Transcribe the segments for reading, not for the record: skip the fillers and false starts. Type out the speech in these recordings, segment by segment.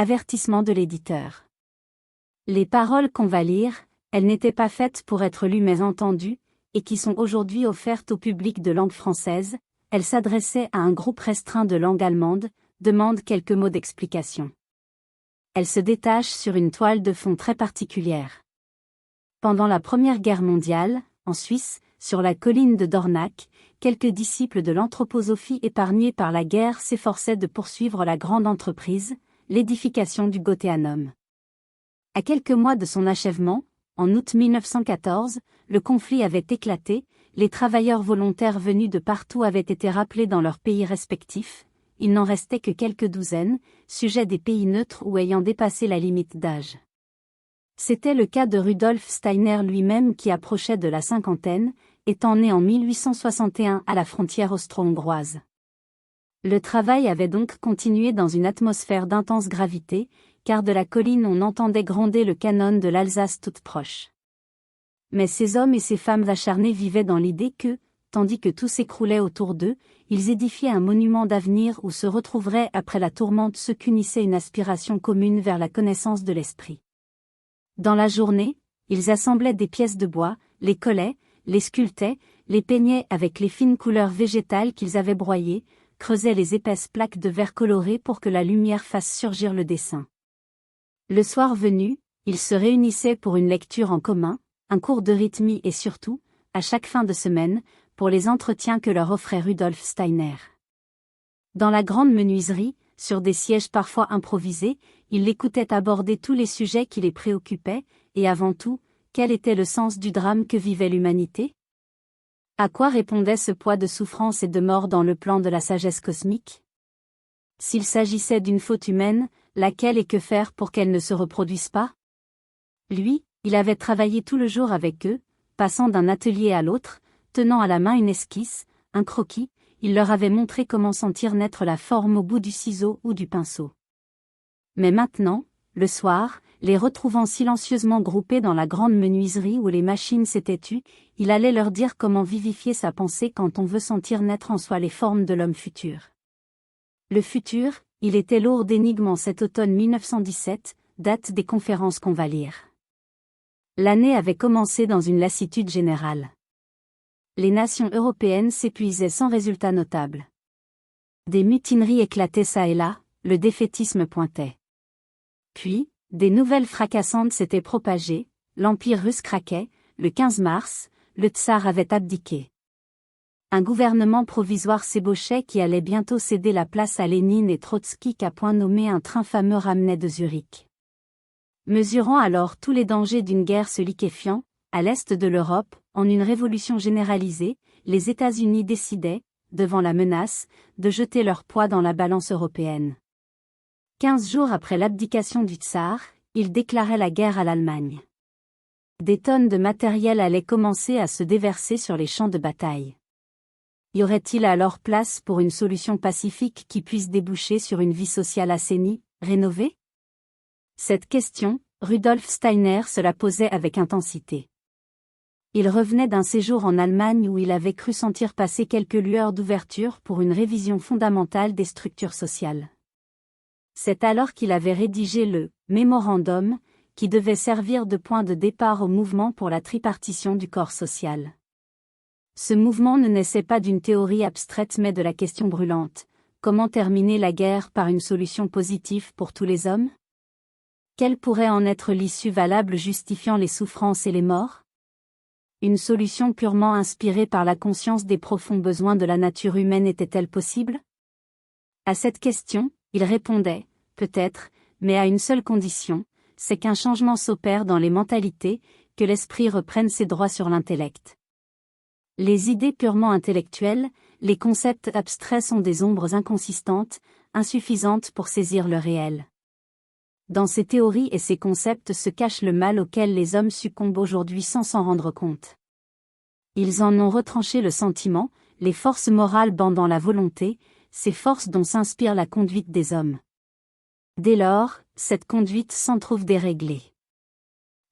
Avertissement de l'éditeur. Les paroles qu'on va lire, elles n'étaient pas faites pour être lues mais entendues, et qui sont aujourd'hui offertes au public de langue française, elles s'adressaient à un groupe restreint de langue allemande, demandent quelques mots d'explication. Elles se détachent sur une toile de fond très particulière. Pendant la Première Guerre mondiale, en Suisse, sur la colline de Dornach, quelques disciples de l'anthroposophie épargnés par la guerre s'efforçaient de poursuivre la grande entreprise, l'édification du Gothéanum. À quelques mois de son achèvement, en août 1914, le conflit avait éclaté, les travailleurs volontaires venus de partout avaient été rappelés dans leurs pays respectifs, il n'en restait que quelques douzaines, sujets des pays neutres ou ayant dépassé la limite d'âge. C'était le cas de Rudolf Steiner lui-même qui approchait de la cinquantaine, étant né en 1861 à la frontière austro-hongroise. Le travail avait donc continué dans une atmosphère d'intense gravité, car de la colline on entendait gronder le canon de l'Alsace toute proche. Mais ces hommes et ces femmes acharnés vivaient dans l'idée que, tandis que tout s'écroulait autour d'eux, ils édifiaient un monument d'avenir où se retrouveraient après la tourmente ceux qu'unissait une aspiration commune vers la connaissance de l'esprit. Dans la journée, ils assemblaient des pièces de bois, les collaient, les sculptaient, les peignaient avec les fines couleurs végétales qu'ils avaient broyées, creusaient les épaisses plaques de verre coloré pour que la lumière fasse surgir le dessin. Le soir venu, ils se réunissaient pour une lecture en commun, un cours de rythmie et surtout, à chaque fin de semaine, pour les entretiens que leur offrait Rudolf Steiner. Dans la grande menuiserie, sur des sièges parfois improvisés, ils l'écoutaient aborder tous les sujets qui les préoccupaient, et avant tout, quel était le sens du drame que vivait l'humanité ? À quoi répondait ce poids de souffrance et de mort dans le plan de la sagesse cosmique ? S'il s'agissait d'une faute humaine, laquelle et que faire pour qu'elle ne se reproduise pas ? Lui, il avait travaillé tout le jour avec eux, passant d'un atelier à l'autre, tenant à la main une esquisse, un croquis, il leur avait montré comment sentir naître la forme au bout du ciseau ou du pinceau. Mais maintenant, le soir, les retrouvant silencieusement groupés dans la grande menuiserie où les machines s'étaient tues, il allait leur dire comment vivifier sa pensée quand on veut sentir naître en soi les formes de l'homme futur. Le futur, il était lourd d'énigmes en cet automne 1917, date des conférences qu'on va lire. L'année avait commencé dans une lassitude générale. Les nations européennes s'épuisaient sans résultat notable. Des mutineries éclataient çà et là, le défaitisme pointait. Puis, des nouvelles fracassantes s'étaient propagées, l'Empire russe craquait, le 15 mars, le tsar avait abdiqué. Un gouvernement provisoire s'ébauchait qui allait bientôt céder la place à Lénine et Trotsky qu'à point nommé un train fameux ramenait de Zurich. Mesurant alors tous les dangers d'une guerre se liquéfiant, à l'est de l'Europe, en une révolution généralisée, les États-Unis décidaient, devant la menace, de jeter leur poids dans la balance européenne. 15 jours après l'abdication du tsar, ils déclaraient la guerre à l'Allemagne. Des tonnes de matériel allaient commencer à se déverser sur les champs de bataille. Y aurait-il alors place pour une solution pacifique qui puisse déboucher sur une vie sociale assainie, rénovée ? Cette question, Rudolf Steiner se la posait avec intensité. Il revenait d'un séjour en Allemagne où il avait cru sentir passer quelques lueurs d'ouverture pour une révision fondamentale des structures sociales. C'est alors qu'il avait rédigé le « Mémorandum » qui devait servir de point de départ au mouvement pour la tripartition du corps social. Ce mouvement ne naissait pas d'une théorie abstraite mais de la question brûlante : comment terminer la guerre par une solution positive pour tous les hommes ? Quelle pourrait en être l'issue valable justifiant les souffrances et les morts ? Une solution purement inspirée par la conscience des profonds besoins de la nature humaine était-elle possible ? À cette question, il répondait, peut-être, mais à une seule condition, c'est qu'un changement s'opère dans les mentalités, que l'esprit reprenne ses droits sur l'intellect. Les idées purement intellectuelles, les concepts abstraits sont des ombres inconsistantes, insuffisantes pour saisir le réel. Dans ces théories et ces concepts se cache le mal auquel les hommes succombent aujourd'hui sans s'en rendre compte. Ils en ont retranché le sentiment, les forces morales bandant la volonté, ces forces dont s'inspire la conduite des hommes. Dès lors, cette conduite s'en trouve déréglée.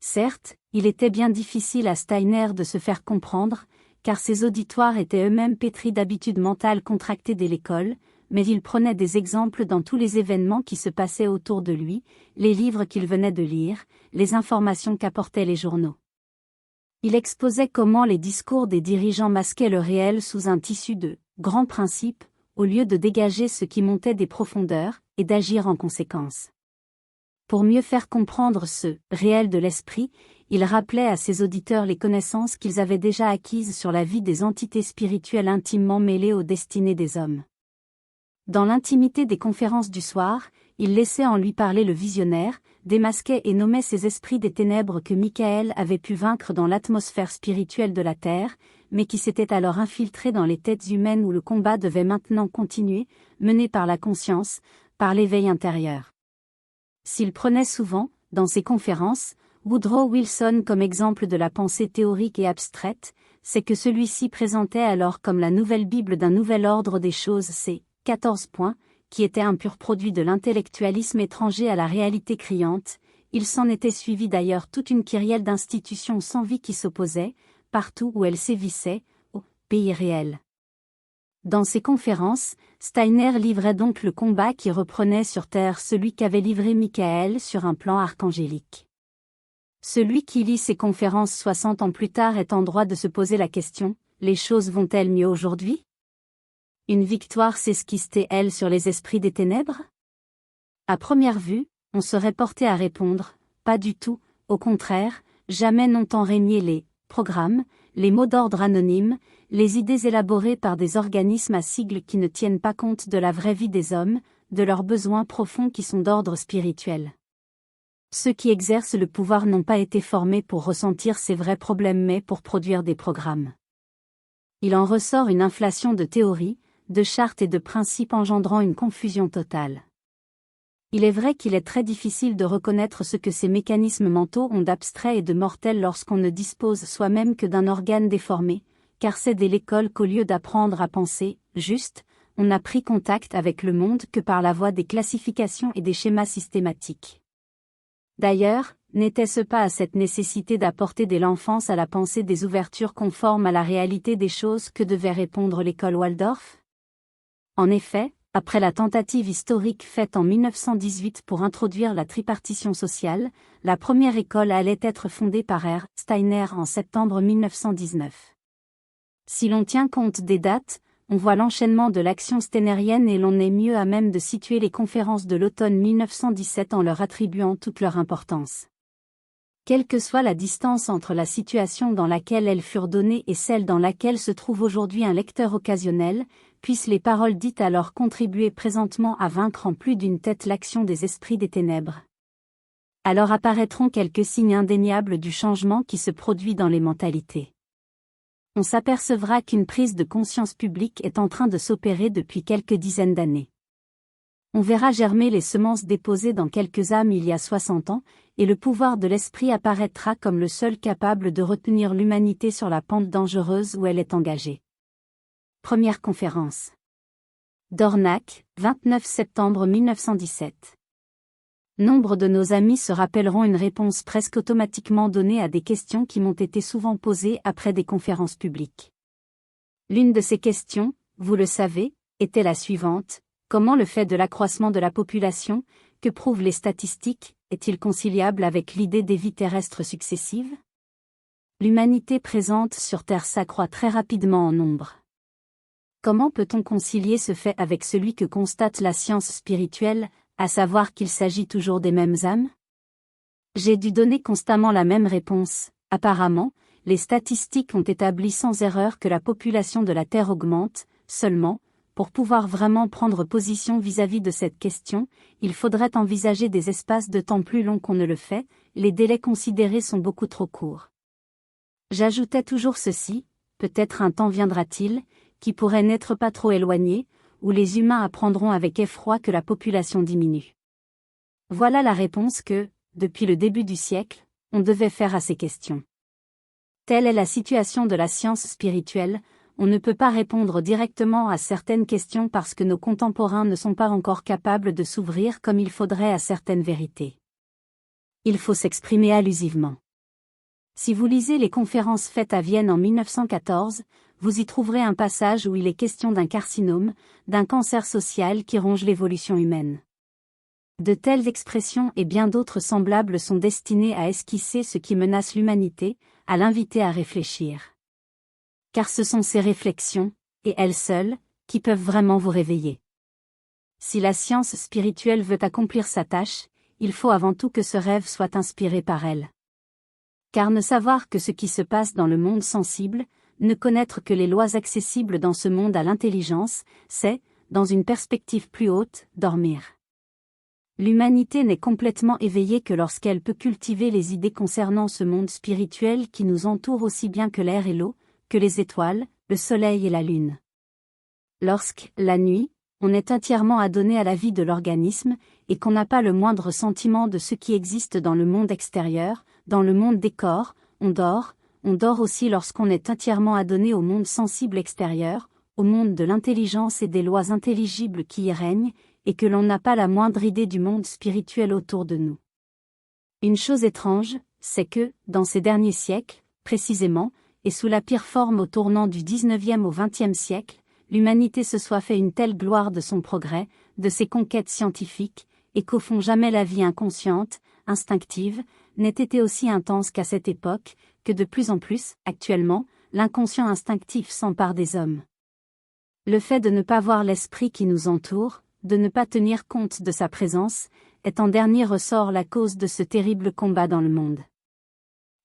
Certes, il était bien difficile à Steiner de se faire comprendre, car ses auditoires étaient eux-mêmes pétris d'habitudes mentales contractées dès l'école, mais il prenait des exemples dans tous les événements qui se passaient autour de lui, les livres qu'il venait de lire, les informations qu'apportaient les journaux. Il exposait comment les discours des dirigeants masquaient le réel sous un tissu de grands principes, au lieu de dégager ce qui montait des profondeurs, et d'agir en conséquence. Pour mieux faire comprendre ce réel de l'esprit, il rappelait à ses auditeurs les connaissances qu'ils avaient déjà acquises sur la vie des entités spirituelles intimement mêlées aux destinées des hommes. Dans l'intimité des conférences du soir, il laissait en lui parler le visionnaire, démasquait et nommait ces esprits des ténèbres que Michael avait pu vaincre dans l'atmosphère spirituelle de la Terre, mais qui s'étaient alors infiltrés dans les têtes humaines où le combat devait maintenant continuer, mené par la conscience, par l'éveil intérieur. S'il prenait souvent, dans ses conférences, Woodrow Wilson comme exemple de la pensée théorique et abstraite, c'est que celui-ci présentait alors comme la nouvelle Bible d'un nouvel ordre des choses ces 14 points, qui était un pur produit de l'intellectualisme étranger à la réalité criante. Il s'en était suivi d'ailleurs toute une kyrielle d'institutions sans vie qui s'opposaient, partout où elles sévissaient, au pays réel. Dans ses conférences, Steiner livrait donc le combat qui reprenait sur terre celui qu'avait livré Michael sur un plan archangélique. Celui qui lit ses conférences 60 ans plus tard est en droit de se poser la question, les choses vont-elles mieux aujourd'hui ? Une victoire s'esquisse-t-elle sur les esprits des ténèbres ? À première vue, on serait porté à répondre, pas du tout, au contraire, jamais n'ont tant régné les programmes, les mots d'ordre anonymes, les idées élaborées par des organismes à sigles qui ne tiennent pas compte de la vraie vie des hommes, de leurs besoins profonds qui sont d'ordre spirituel. Ceux qui exercent le pouvoir n'ont pas été formés pour ressentir ces vrais problèmes mais pour produire des programmes. Il en ressort une inflation de théories, de chartes et de principes engendrant une confusion totale. Il est vrai qu'il est très difficile de reconnaître ce que ces mécanismes mentaux ont d'abstrait et de mortel lorsqu'on ne dispose soi-même que d'un organe déformé, car c'est dès l'école qu'au lieu d'apprendre à penser, juste, on n'a pris contact avec le monde que par la voie des classifications et des schémas systématiques. D'ailleurs, n'était-ce pas à cette nécessité d'apporter dès l'enfance à la pensée des ouvertures conformes à la réalité des choses que devait répondre l'école Waldorf ? En effet, après la tentative historique faite en 1918 pour introduire la tripartition sociale, la première école allait être fondée par R. Steiner en septembre 1919. Si l'on tient compte des dates, on voit l'enchaînement de l'action steinérienne et l'on est mieux à même de situer les conférences de l'automne 1917 en leur attribuant toute leur importance. Quelle que soit la distance entre la situation dans laquelle elles furent données et celle dans laquelle se trouve aujourd'hui un lecteur occasionnel, puissent les paroles dites alors contribuer présentement à vaincre en plus d'une tête l'action des esprits des ténèbres. Alors apparaîtront quelques signes indéniables du changement qui se produit dans les mentalités. On s'apercevra qu'une prise de conscience publique est en train de s'opérer depuis quelques dizaines d'années. On verra germer les semences déposées dans quelques âmes il y a 60 ans, et le pouvoir de l'esprit apparaîtra comme le seul capable de retenir l'humanité sur la pente dangereuse où elle est engagée. Première conférence. Dornach, 29 septembre 1917. Nombre de nos amis se rappelleront une réponse presque automatiquement donnée à des questions qui m'ont été souvent posées après des conférences publiques. L'une de ces questions, vous le savez, était la suivante: comment le fait de l'accroissement de la population, que prouvent les statistiques, est-il conciliable avec l'idée des vies terrestres successives ? L'humanité présente sur Terre s'accroît très rapidement en nombre. Comment peut-on concilier ce fait avec celui que constate la science spirituelle, à savoir qu'il s'agit toujours des mêmes âmes ? J'ai dû donner constamment la même réponse. Apparemment, les statistiques ont établi sans erreur que la population de la Terre augmente, seulement, pour pouvoir vraiment prendre position vis-à-vis de cette question, il faudrait envisager des espaces de temps plus longs qu'on ne le fait, les délais considérés sont beaucoup trop courts. J'ajoutais toujours ceci: peut-être un temps viendra-t-il, qui pourrait n'être pas trop éloigné, où les humains apprendront avec effroi que la population diminue. Voilà la réponse que, depuis le début du siècle, on devait faire à ces questions. Telle est la situation de la science spirituelle. On ne peut pas répondre directement à certaines questions parce que nos contemporains ne sont pas encore capables de s'ouvrir comme il faudrait à certaines vérités. Il faut s'exprimer allusivement. Si vous lisez les conférences faites à Vienne en 1914, vous y trouverez un passage où il est question d'un carcinome, d'un cancer social qui ronge l'évolution humaine. De telles expressions et bien d'autres semblables sont destinées à esquisser ce qui menace l'humanité, à l'inviter à réfléchir. Car ce sont ces réflexions, et elles seules, qui peuvent vraiment vous réveiller. Si la science spirituelle veut accomplir sa tâche, il faut avant tout que ce rêve soit inspiré par elle. Car ne savoir que ce qui se passe dans le monde sensible, ne connaître que les lois accessibles dans ce monde à l'intelligence, c'est, dans une perspective plus haute, dormir. L'humanité n'est complètement éveillée que lorsqu'elle peut cultiver les idées concernant ce monde spirituel qui nous entoure aussi bien que l'air et l'eau, que les étoiles, le soleil et la lune. Lorsque, la nuit, on est entièrement adonné à la vie de l'organisme, et qu'on n'a pas le moindre sentiment de ce qui existe dans le monde extérieur, dans le monde des corps, on dort aussi lorsqu'on est entièrement adonné au monde sensible extérieur, au monde de l'intelligence et des lois intelligibles qui y règnent, et que l'on n'a pas la moindre idée du monde spirituel autour de nous. Une chose étrange, c'est que, dans ces derniers siècles, précisément, et sous la pire forme au tournant du XIXe au XXe siècle, l'humanité se soit fait une telle gloire de son progrès, de ses conquêtes scientifiques, et qu'au fond jamais la vie inconsciente, instinctive, n'ait été aussi intense qu'à cette époque, que de plus en plus, actuellement, l'inconscient instinctif s'empare des hommes. Le fait de ne pas voir l'esprit qui nous entoure, de ne pas tenir compte de sa présence, est en dernier ressort la cause de ce terrible combat dans le monde.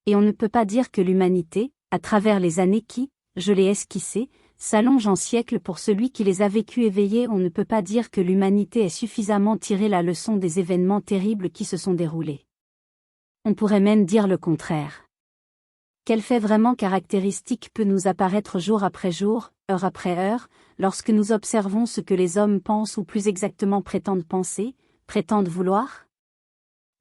Et on ne peut pas dire que l'humanité, à travers les années qui, je l'ai esquissé, s'allongent en siècles pour celui qui les a vécues éveillées, on ne peut pas dire que l'humanité ait suffisamment tiré la leçon des événements terribles qui se sont déroulés. On pourrait même dire le contraire. Quel fait vraiment caractéristique peut nous apparaître jour après jour, heure après heure, lorsque nous observons ce que les hommes pensent ou plus exactement prétendent penser, prétendent vouloir?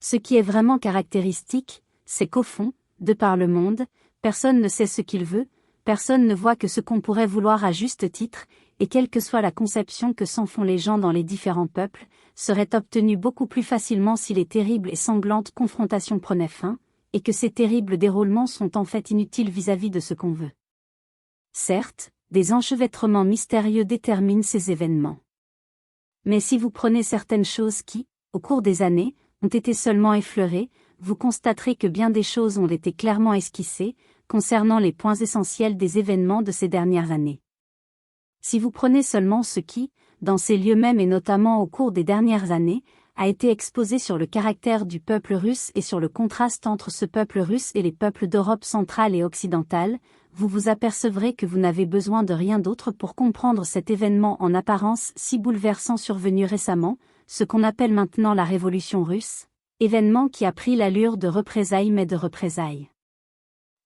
Ce qui est vraiment caractéristique, c'est qu'au fond, de par le monde, personne ne sait ce qu'il veut, personne ne voit que ce qu'on pourrait vouloir à juste titre, et quelle que soit la conception que s'en font les gens dans les différents peuples, serait obtenue beaucoup plus facilement si les terribles et sanglantes confrontations prenaient fin, et que ces terribles déroulements sont en fait inutiles vis-à-vis de ce qu'on veut. Certes, des enchevêtrements mystérieux déterminent ces événements. Mais si vous prenez certaines choses qui, au cours des années, ont été seulement effleurées, vous constaterez que bien des choses ont été clairement esquissées, concernant les points essentiels des événements de ces dernières années. Si vous prenez seulement ce qui, dans ces lieux mêmes et notamment au cours des dernières années, a été exposé sur le caractère du peuple russe et sur le contraste entre ce peuple russe et les peuples d'Europe centrale et occidentale, vous vous apercevrez que vous n'avez besoin de rien d'autre pour comprendre cet événement en apparence si bouleversant survenu récemment, ce qu'on appelle maintenant la Révolution russe, événement qui a pris l'allure de représailles mais de représailles.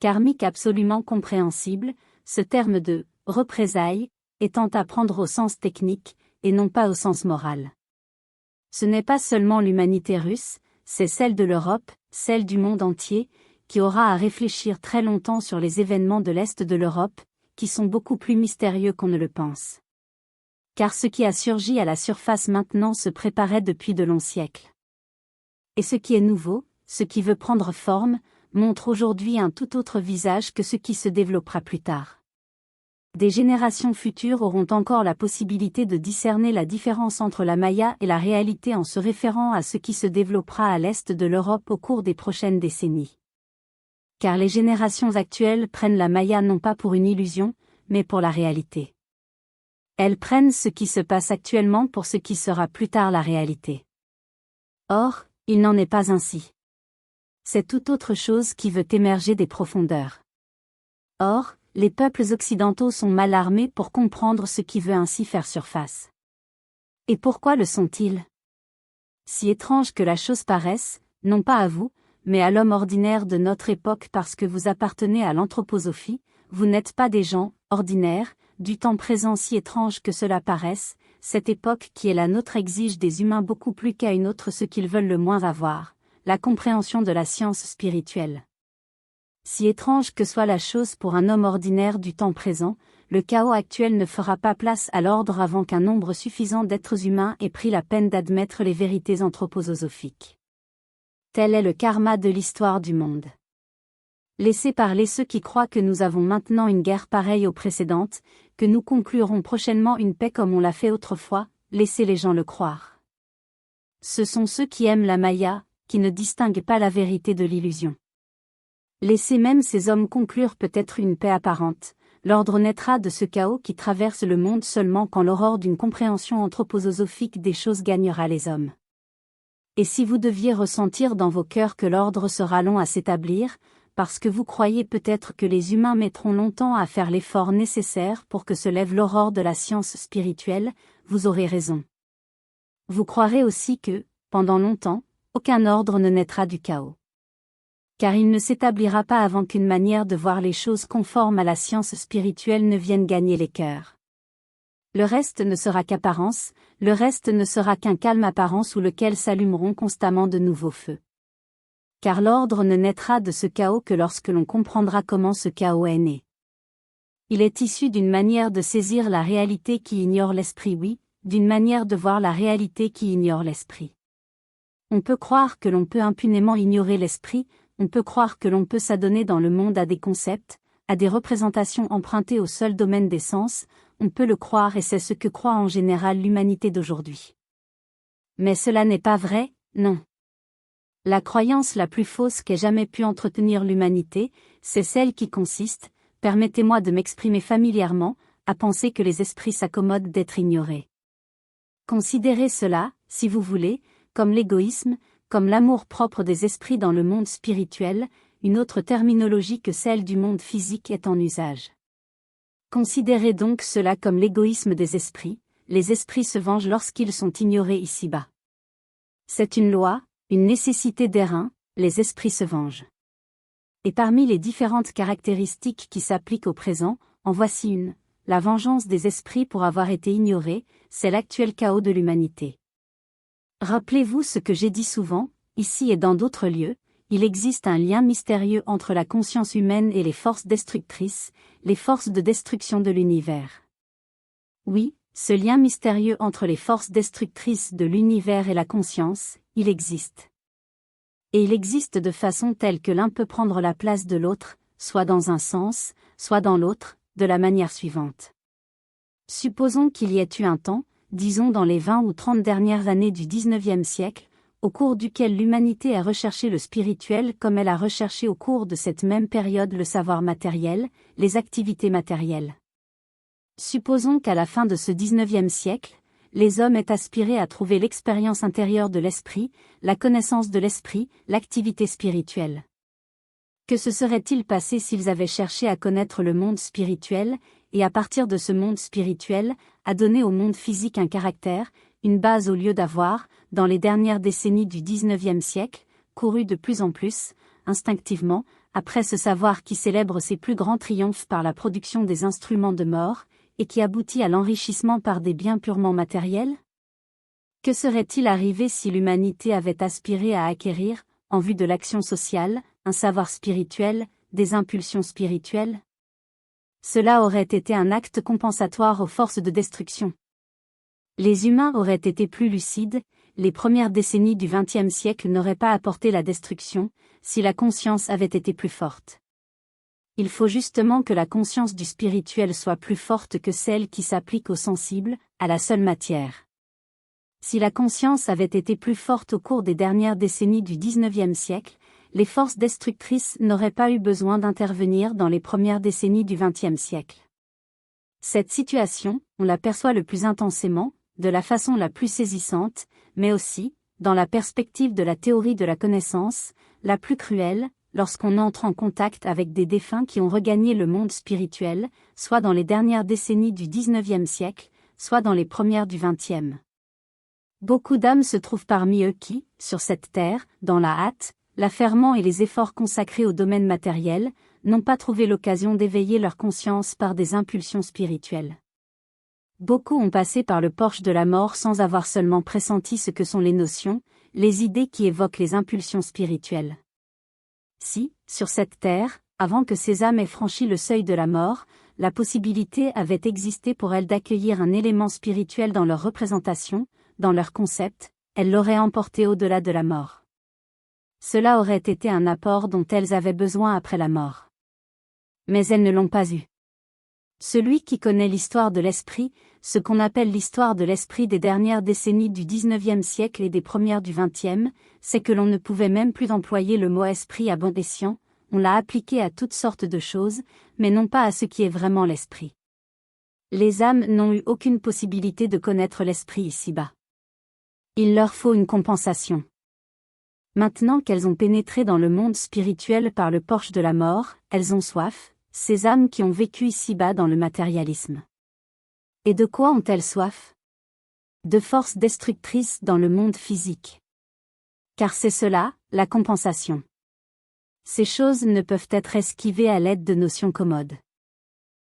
Karmique absolument compréhensible, ce terme de « représailles » étant à prendre au sens technique, et non pas au sens moral. Ce n'est pas seulement l'humanité russe, c'est celle de l'Europe, celle du monde entier, qui aura à réfléchir très longtemps sur les événements de l'Est de l'Europe, qui sont beaucoup plus mystérieux qu'on ne le pense. Car ce qui a surgi à la surface maintenant se préparait depuis de longs siècles. Et ce qui est nouveau, ce qui veut prendre forme, montre aujourd'hui un tout autre visage que ce qui se développera plus tard. Des générations futures auront encore la possibilité de discerner la différence entre la Maya et la réalité en se référant à ce qui se développera à l'est de l'Europe au cours des prochaines décennies. Car les générations actuelles prennent la Maya non pas pour une illusion, mais pour la réalité. Elles prennent ce qui se passe actuellement pour ce qui sera plus tard la réalité. Or, il n'en est pas ainsi. C'est tout autre chose qui veut émerger des profondeurs. Or, les peuples occidentaux sont mal armés pour comprendre ce qui veut ainsi faire surface. Et pourquoi le sont-ils? Si étrange que la chose paraisse, non pas à vous, mais à l'homme ordinaire de notre époque parce que vous appartenez à l'anthroposophie, vous n'êtes pas des gens ordinaires, du temps présent si étrange que cela paraisse, cette époque qui est la nôtre exige des humains beaucoup plus qu'à une autre ce qu'ils veulent le moins avoir, la compréhension de la science spirituelle. Si étrange que soit la chose pour un homme ordinaire du temps présent, le chaos actuel ne fera pas place à l'ordre avant qu'un nombre suffisant d'êtres humains ait pris la peine d'admettre les vérités anthroposophiques. Tel est le karma de l'histoire du monde. Laissez parler ceux qui croient que nous avons maintenant une guerre pareille aux précédentes, que nous conclurons prochainement une paix comme on l'a fait autrefois, laissez les gens le croire. Ce sont ceux qui aiment la Maya, qui ne distinguent pas la vérité de l'illusion. Laissez même ces hommes conclure peut-être une paix apparente, l'ordre naîtra de ce chaos qui traverse le monde seulement quand l'aurore d'une compréhension anthroposophique des choses gagnera les hommes. Et si vous deviez ressentir dans vos cœurs que l'ordre sera long à s'établir, parce que vous croyez peut-être que les humains mettront longtemps à faire l'effort nécessaire pour que se lève l'aurore de la science spirituelle, vous aurez raison. Vous croirez aussi que, pendant longtemps, aucun ordre ne naîtra du chaos. Car il ne s'établira pas avant qu'une manière de voir les choses conforme à la science spirituelle ne vienne gagner les cœurs. Le reste ne sera qu'apparence, le reste ne sera qu'un calme apparent sous lequel s'allumeront constamment de nouveaux feux. Car l'ordre ne naîtra de ce chaos que lorsque l'on comprendra comment ce chaos est né. Il est issu d'une manière de saisir la réalité qui ignore l'esprit, oui, d'une manière de voir la réalité qui ignore l'esprit. On peut croire que l'on peut impunément ignorer l'esprit, on peut croire que l'on peut s'adonner dans le monde à des concepts, à des représentations empruntées au seul domaine des sens, on peut le croire et c'est ce que croit en général l'humanité d'aujourd'hui. Mais cela n'est pas vrai, non. La croyance la plus fausse qu'ait jamais pu entretenir l'humanité, c'est celle qui consiste, permettez-moi de m'exprimer familièrement, à penser que les esprits s'accommodent d'être ignorés. Considérez cela, si vous voulez, comme l'égoïsme, comme l'amour-propre des esprits dans le monde spirituel, une autre terminologie que celle du monde physique est en usage. Considérez donc cela comme l'égoïsme des esprits, les esprits se vengent lorsqu'ils sont ignorés ici-bas. C'est une loi, une nécessité d'airain, les esprits se vengent. Et parmi les différentes caractéristiques qui s'appliquent au présent, en voici une, la vengeance des esprits pour avoir été ignorés, c'est l'actuel chaos de l'humanité. Rappelez-vous ce que j'ai dit souvent, ici et dans d'autres lieux, il existe un lien mystérieux entre la conscience humaine et les forces destructrices, les forces de destruction de l'univers. Oui, ce lien mystérieux entre les forces destructrices de l'univers et la conscience, il existe. Et il existe de façon telle que l'un peut prendre la place de l'autre, soit dans un sens, soit dans l'autre, de la manière suivante. Supposons qu'il y ait eu un temps, disons dans les 20 ou 30 dernières années du XIXe siècle, au cours duquel l'humanité a recherché le spirituel comme elle a recherché au cours de cette même période le savoir matériel, les activités matérielles. Supposons qu'à la fin de ce XIXe siècle, les hommes aient aspiré à trouver l'expérience intérieure de l'esprit, la connaissance de l'esprit, l'activité spirituelle. Que se serait-il passé s'ils avaient cherché à connaître le monde spirituel, et à partir de ce monde spirituel, à donner au monde physique un caractère, une base au lieu d'avoir, dans les dernières décennies du XIXe siècle, couru de plus en plus, instinctivement, après ce savoir qui célèbre ses plus grands triomphes par la production des instruments de mort, et qui aboutit à l'enrichissement par des biens purement matériels? Que serait-il arrivé si l'humanité avait aspiré à acquérir, en vue de l'action sociale, un savoir spirituel, des impulsions spirituelles? Cela aurait été un acte compensatoire aux forces de destruction. Les humains auraient été plus lucides, les premières décennies du XXe siècle n'auraient pas apporté la destruction, si la conscience avait été plus forte. Il faut justement que la conscience du spirituel soit plus forte que celle qui s'applique au sensible, à la seule matière. Si la conscience avait été plus forte au cours des dernières décennies du XIXe siècle, les forces destructrices n'auraient pas eu besoin d'intervenir dans les premières décennies du XXe siècle. Cette situation, on l'aperçoit le plus intensément, de la façon la plus saisissante, mais aussi, dans la perspective de la théorie de la connaissance, la plus cruelle, lorsqu'on entre en contact avec des défunts qui ont regagné le monde spirituel, soit dans les dernières décennies du XIXe siècle, soit dans les premières du XXe. Beaucoup d'âmes se trouvent parmi eux qui, sur cette terre, dans la hâte, l'affairement et les efforts consacrés au domaine matériel, n'ont pas trouvé l'occasion d'éveiller leur conscience par des impulsions spirituelles. Beaucoup ont passé par le porche de la mort sans avoir seulement pressenti ce que sont les notions, les idées qui évoquent les impulsions spirituelles. Si, sur cette terre, avant que ces âmes aient franchi le seuil de la mort, la possibilité avait existé pour elles d'accueillir un élément spirituel dans leur représentation, dans leur concept, elles l'auraient emporté au-delà de la mort. Cela aurait été un apport dont elles avaient besoin après la mort. Mais elles ne l'ont pas eu. Celui qui connaît l'histoire de l'esprit, ce qu'on appelle l'histoire de l'esprit des dernières décennies du XIXe siècle et des premières du XXe, c'est que l'on ne pouvait même plus employer le mot esprit à bon escient, on l'a appliqué à toutes sortes de choses, mais non pas à ce qui est vraiment l'esprit. Les âmes n'ont eu aucune possibilité de connaître l'esprit ici-bas. Il leur faut une compensation. Maintenant qu'elles ont pénétré dans le monde spirituel par le porche de la mort, elles ont soif, ces âmes qui ont vécu ici-bas dans le matérialisme. Et de quoi ont-elles soif? De forces destructrices dans le monde physique. Car c'est cela, la compensation. Ces choses ne peuvent être esquivées à l'aide de notions commodes.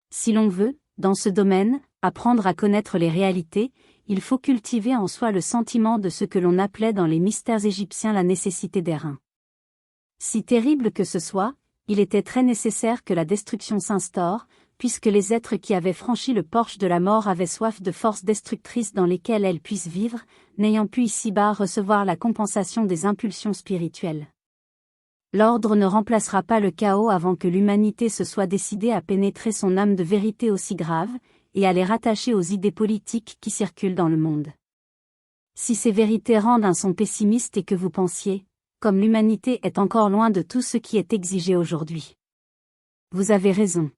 Si l'on veut, dans ce domaine, apprendre à connaître les réalités, il faut cultiver en soi le sentiment de ce que l'on appelait dans les mystères égyptiens la nécessité des reins. Si terrible que ce soit, il était très nécessaire que la destruction s'instaure, puisque les êtres qui avaient franchi le porche de la mort avaient soif de forces destructrices dans lesquelles elles puissent vivre, n'ayant pu ici-bas recevoir la compensation des impulsions spirituelles. L'ordre ne remplacera pas le chaos avant que l'humanité se soit décidée à pénétrer son âme de vérité aussi grave, et à les rattacher aux idées politiques qui circulent dans le monde. Si ces vérités rendent un son pessimiste et que vous pensiez, comme l'humanité est encore loin de tout ce qui est exigé aujourd'hui. Vous avez raison.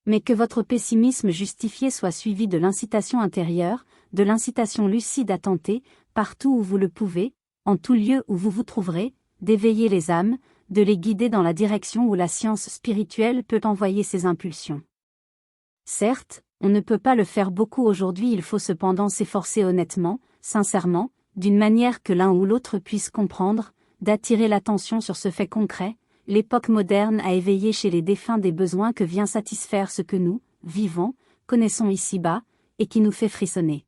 Mais que votre pessimisme justifié soit suivi de l'incitation intérieure, de l'incitation lucide à tenter, partout où vous le pouvez, en tout lieu où vous vous trouverez, d'éveiller les âmes, de les guider dans la direction où la science spirituelle peut envoyer ses impulsions. Certes, on ne peut pas le faire beaucoup aujourd'hui, il faut cependant s'efforcer honnêtement, sincèrement, d'une manière que l'un ou l'autre puisse comprendre, d'attirer l'attention sur ce fait concret. L'époque moderne a éveillé chez les défunts des besoins que vient satisfaire ce que nous, vivants, connaissons ici-bas, et qui nous fait frissonner.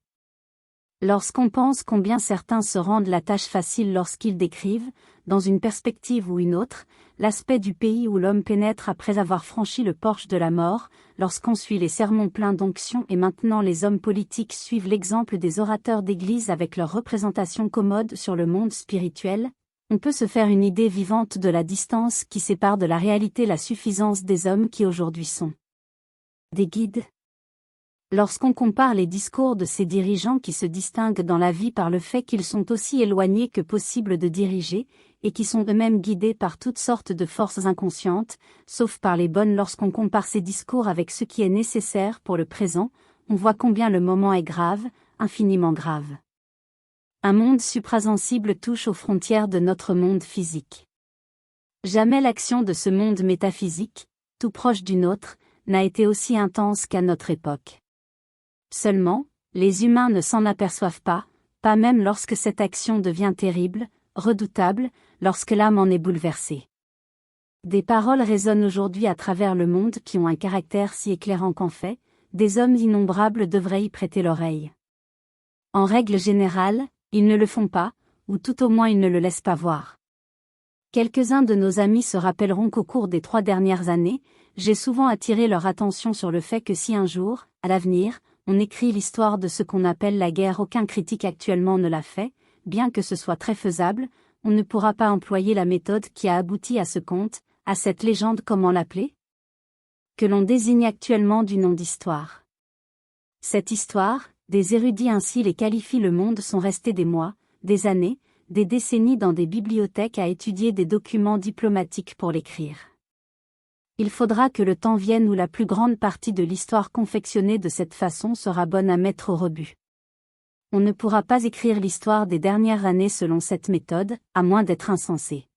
Lorsqu'on pense combien certains se rendent la tâche facile lorsqu'ils décrivent, dans une perspective ou une autre, l'aspect du pays où l'homme pénètre après avoir franchi le porche de la mort, lorsqu'on suit les sermons pleins d'onction et maintenant les hommes politiques suivent l'exemple des orateurs d'église avec leur représentation commode sur le monde spirituel, on peut se faire une idée vivante de la distance qui sépare de la réalité la suffisance des hommes qui aujourd'hui sont des guides. Lorsqu'on compare les discours de ces dirigeants qui se distinguent dans la vie par le fait qu'ils sont aussi éloignés que possible de diriger, et qui sont eux-mêmes guidés par toutes sortes de forces inconscientes, sauf par les bonnes lorsqu'on compare ces discours avec ce qui est nécessaire pour le présent, on voit combien le moment est grave, infiniment grave. Un monde suprasensible touche aux frontières de notre monde physique. Jamais l'action de ce monde métaphysique, tout proche du nôtre, n'a été aussi intense qu'à notre époque. Seulement, les humains ne s'en aperçoivent pas même lorsque cette action devient terrible, redoutable, lorsque l'âme en est bouleversée. Des paroles résonnent aujourd'hui à travers le monde qui ont un caractère si éclairant qu'en fait, des hommes innombrables devraient y prêter l'oreille. En règle générale, ils ne le font pas, ou tout au moins ils ne le laissent pas voir. Quelques-uns de nos amis se rappelleront qu'au cours des 3 dernières années, j'ai souvent attiré leur attention sur le fait que si un jour, à l'avenir, on écrit l'histoire de ce qu'on appelle la guerre, aucun critique actuellement ne l'a fait, bien que ce soit très faisable, on ne pourra pas employer la méthode qui a abouti à ce conte, à cette légende, comment l'appeler? Que l'on désigne actuellement du nom d'histoire. Cette histoire, des érudits ainsi les qualifient, le monde sont restés des mois, des années, des décennies dans des bibliothèques à étudier des documents diplomatiques pour l'écrire. Il faudra que le temps vienne où la plus grande partie de l'histoire confectionnée de cette façon sera bonne à mettre au rebut. On ne pourra pas écrire l'histoire des dernières années selon cette méthode, à moins d'être insensé.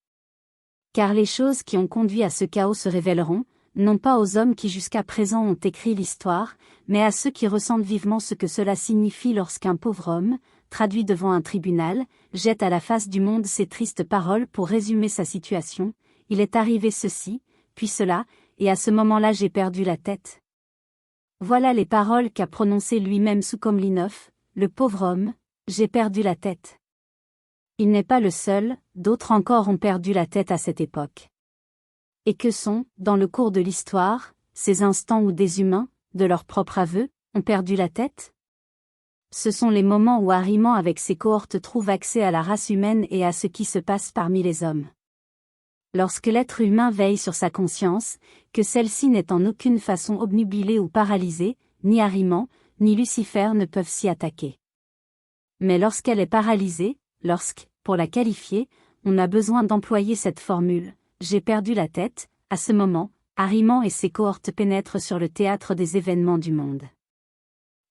Car les choses qui ont conduit à ce chaos se révéleront, non pas aux hommes qui jusqu'à présent ont écrit l'histoire, mais à ceux qui ressentent vivement ce que cela signifie lorsqu'un pauvre homme, traduit devant un tribunal, jette à la face du monde ces tristes paroles pour résumer sa situation. Il est arrivé ceci, puis cela, et à ce moment-là j'ai perdu la tête. Voilà les paroles qu'a prononcées lui-même Soukhamlinov, le pauvre homme, j'ai perdu la tête. Il n'est pas le seul, d'autres encore ont perdu la tête à cette époque. Et que sont, dans le cours de l'histoire, ces instants où des humains, de leur propre aveu, ont perdu la tête? Ce sont les moments où Ahriman avec ses cohortes trouve accès à la race humaine et à ce qui se passe parmi les hommes. Lorsque l'être humain veille sur sa conscience, que celle-ci n'est en aucune façon obnubilée ou paralysée, ni Ahriman, ni Lucifer ne peuvent s'y attaquer. Mais lorsqu'elle est paralysée, pour la qualifier, on a besoin d'employer cette formule « j'ai perdu la tête », à ce moment, Ahriman et ses cohortes pénètrent sur le théâtre des événements du monde.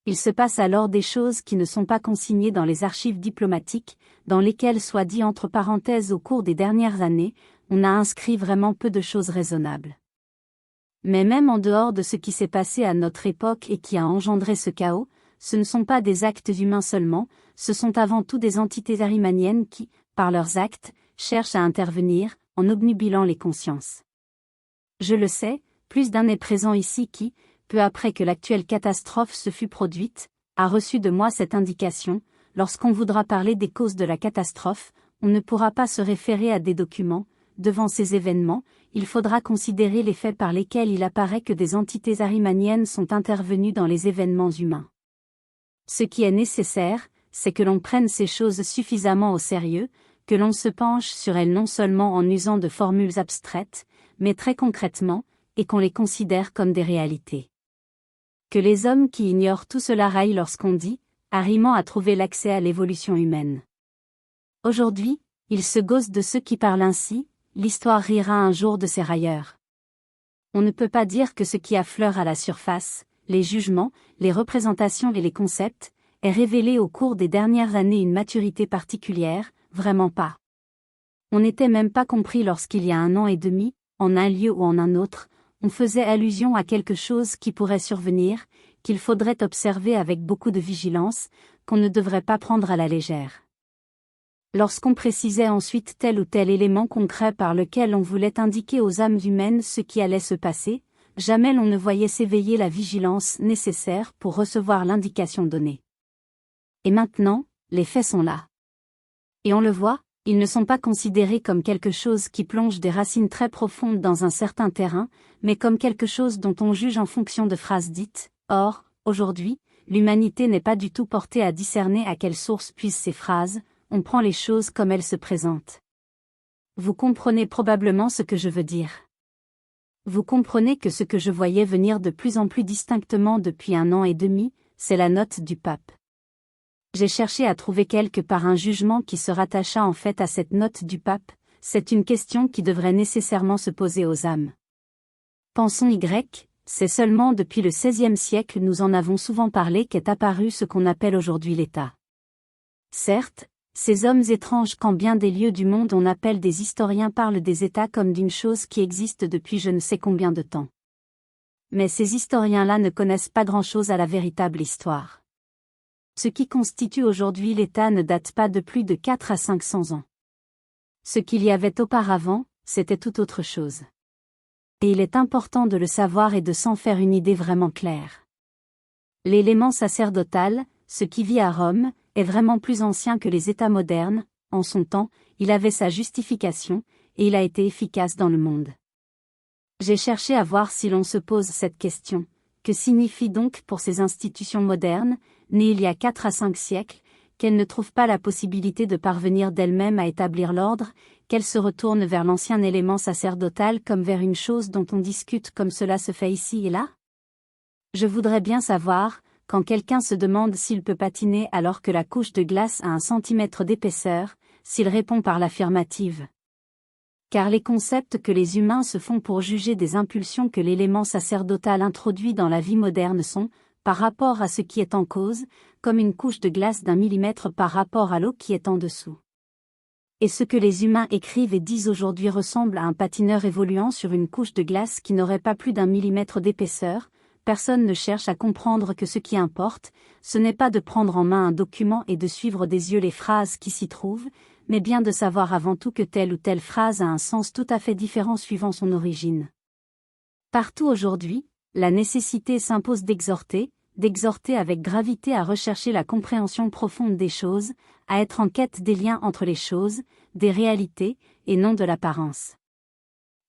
Il se passe alors des choses qui ne sont pas consignées dans les archives diplomatiques, dans lesquelles soit dit entre parenthèses au cours des dernières années, on a inscrit vraiment peu de choses raisonnables. Mais même en dehors de ce qui s'est passé à notre époque et qui a engendré ce chaos, ce ne sont pas des actes humains seulement, ce sont avant tout des entités ahrimaniennes qui, par leurs actes, cherchent à intervenir, en obnubilant les consciences. Je le sais, plus d'un est présent ici qui, peu après que l'actuelle catastrophe se fut produite, a reçu de moi cette indication, lorsqu'on voudra parler des causes de la catastrophe, on ne pourra pas se référer à des documents, devant ces événements, il faudra considérer les faits par lesquels il apparaît que des entités ahrimaniennes sont intervenues dans les événements humains. Ce qui est nécessaire, c'est que l'on prenne ces choses suffisamment au sérieux, que l'on se penche sur elles non seulement en usant de formules abstraites, mais très concrètement, et qu'on les considère comme des réalités. Que les hommes qui ignorent tout cela raillent lorsqu'on dit « Ahriman a trouvé l'accès à l'évolution humaine ». Aujourd'hui, ils se gaussent de ceux qui parlent ainsi, l'histoire rira un jour de ces railleurs. On ne peut pas dire que ce qui affleure à la surface, les jugements, les représentations et les concepts, ait révélé au cours des dernières années une maturité particulière, vraiment pas. On n'était même pas compris lorsqu'il y a 1 an et demi, en un lieu ou en un autre, on faisait allusion à quelque chose qui pourrait survenir, qu'il faudrait observer avec beaucoup de vigilance, qu'on ne devrait pas prendre à la légère. Lorsqu'on précisait ensuite tel ou tel élément concret par lequel on voulait indiquer aux âmes humaines ce qui allait se passer, jamais l'on ne voyait s'éveiller la vigilance nécessaire pour recevoir l'indication donnée. Et maintenant, les faits sont là. Et on le voit, ils ne sont pas considérés comme quelque chose qui plonge des racines très profondes dans un certain terrain, mais comme quelque chose dont on juge en fonction de phrases dites. Or, aujourd'hui, l'humanité n'est pas du tout portée à discerner à quelle source puisent ces phrases, on prend les choses comme elles se présentent. Vous comprenez probablement ce que je veux dire. Vous comprenez que ce que je voyais venir de plus en plus distinctement depuis 1 an et demi, c'est la note du pape. J'ai cherché à trouver quelque part un jugement qui se rattacha en fait à cette note du pape, c'est une question qui devrait nécessairement se poser aux âmes. Pensons c'est seulement depuis le XVIe siècle nous en avons souvent parlé qu'est apparu ce qu'on appelle aujourd'hui l'État. Certes, ces hommes étranges qu'en bien des lieux du monde on appelle des historiens parlent des États comme d'une chose qui existe depuis je ne sais combien de temps. Mais ces historiens-là ne connaissent pas grand-chose à la véritable histoire. Ce qui constitue aujourd'hui l'État ne date pas de plus de 4 à 500 ans. Ce qu'il y avait auparavant, c'était tout autre chose. Et il est important de le savoir et de s'en faire une idée vraiment claire. L'élément sacerdotal, ce qui vit à Rome, est vraiment plus ancien que les États modernes, en son temps, il avait sa justification, et il a été efficace dans le monde. J'ai cherché à voir si l'on se pose cette question. Que signifie donc pour ces institutions modernes, nées il y a 4 à 5 siècles, qu'elles ne trouvent pas la possibilité de parvenir d'elles-mêmes à établir l'ordre, qu'elles se retournent vers l'ancien élément sacerdotal comme vers une chose dont on discute comme cela se fait ici et là? Je voudrais bien savoir, quand quelqu'un se demande s'il peut patiner alors que la couche de glace a 1 centimètre d'épaisseur, s'il répond par l'affirmative. Car les concepts que les humains se font pour juger des impulsions que l'élément sacerdotal introduit dans la vie moderne sont, par rapport à ce qui est en cause, comme une couche de glace d'1 millimètre par rapport à l'eau qui est en dessous. Et ce que les humains écrivent et disent aujourd'hui ressemble à un patineur évoluant sur une couche de glace qui n'aurait pas plus d'1 millimètre d'épaisseur. Personne ne cherche à comprendre que ce qui importe, ce n'est pas de prendre en main un document et de suivre des yeux les phrases qui s'y trouvent, mais bien de savoir avant tout que telle ou telle phrase a un sens tout à fait différent suivant son origine. Partout aujourd'hui, la nécessité s'impose d'exhorter avec gravité à rechercher la compréhension profonde des choses, à être en quête des liens entre les choses, des réalités, et non de l'apparence.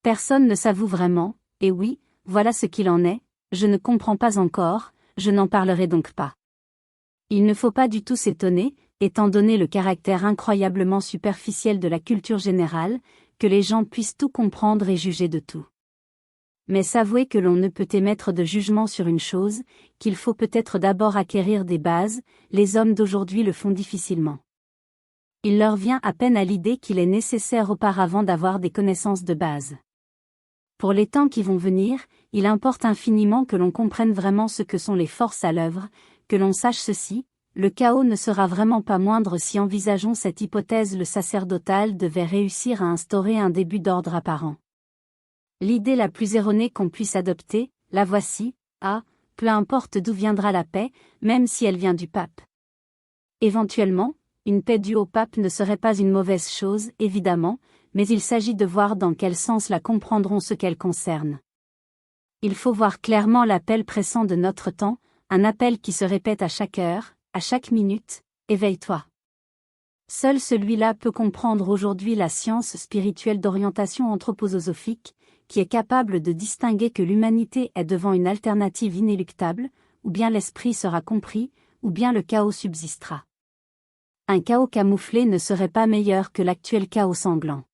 Personne ne s'avoue vraiment, et oui, voilà ce qu'il en est. Je ne comprends pas encore, je n'en parlerai donc pas. Il ne faut pas du tout s'étonner, étant donné le caractère incroyablement superficiel de la culture générale, que les gens puissent tout comprendre et juger de tout. Mais s'avouer que l'on ne peut émettre de jugement sur une chose, qu'il faut peut-être d'abord acquérir des bases, les hommes d'aujourd'hui le font difficilement. Il leur vient à peine à l'idée qu'il est nécessaire auparavant d'avoir des connaissances de base. Pour les temps qui vont venir, il importe infiniment que l'on comprenne vraiment ce que sont les forces à l'œuvre, que l'on sache ceci, le chaos ne sera vraiment pas moindre si envisageons cette hypothèse le sacerdotal devait réussir à instaurer un début d'ordre apparent. L'idée la plus erronée qu'on puisse adopter, la voici, peu importe d'où viendra la paix, même si elle vient du pape. Éventuellement, une paix due au pape ne serait pas une mauvaise chose, évidemment, mais il s'agit de voir dans quel sens la comprendront ce qu'elle concerne. Il faut voir clairement l'appel pressant de notre temps, un appel qui se répète à chaque heure, à chaque minute, éveille-toi. Seul celui-là peut comprendre aujourd'hui la science spirituelle d'orientation anthroposophique, qui est capable de distinguer que l'humanité est devant une alternative inéluctable, ou bien l'esprit sera compris, ou bien le chaos subsistera. Un chaos camouflé ne serait pas meilleur que l'actuel chaos sanglant.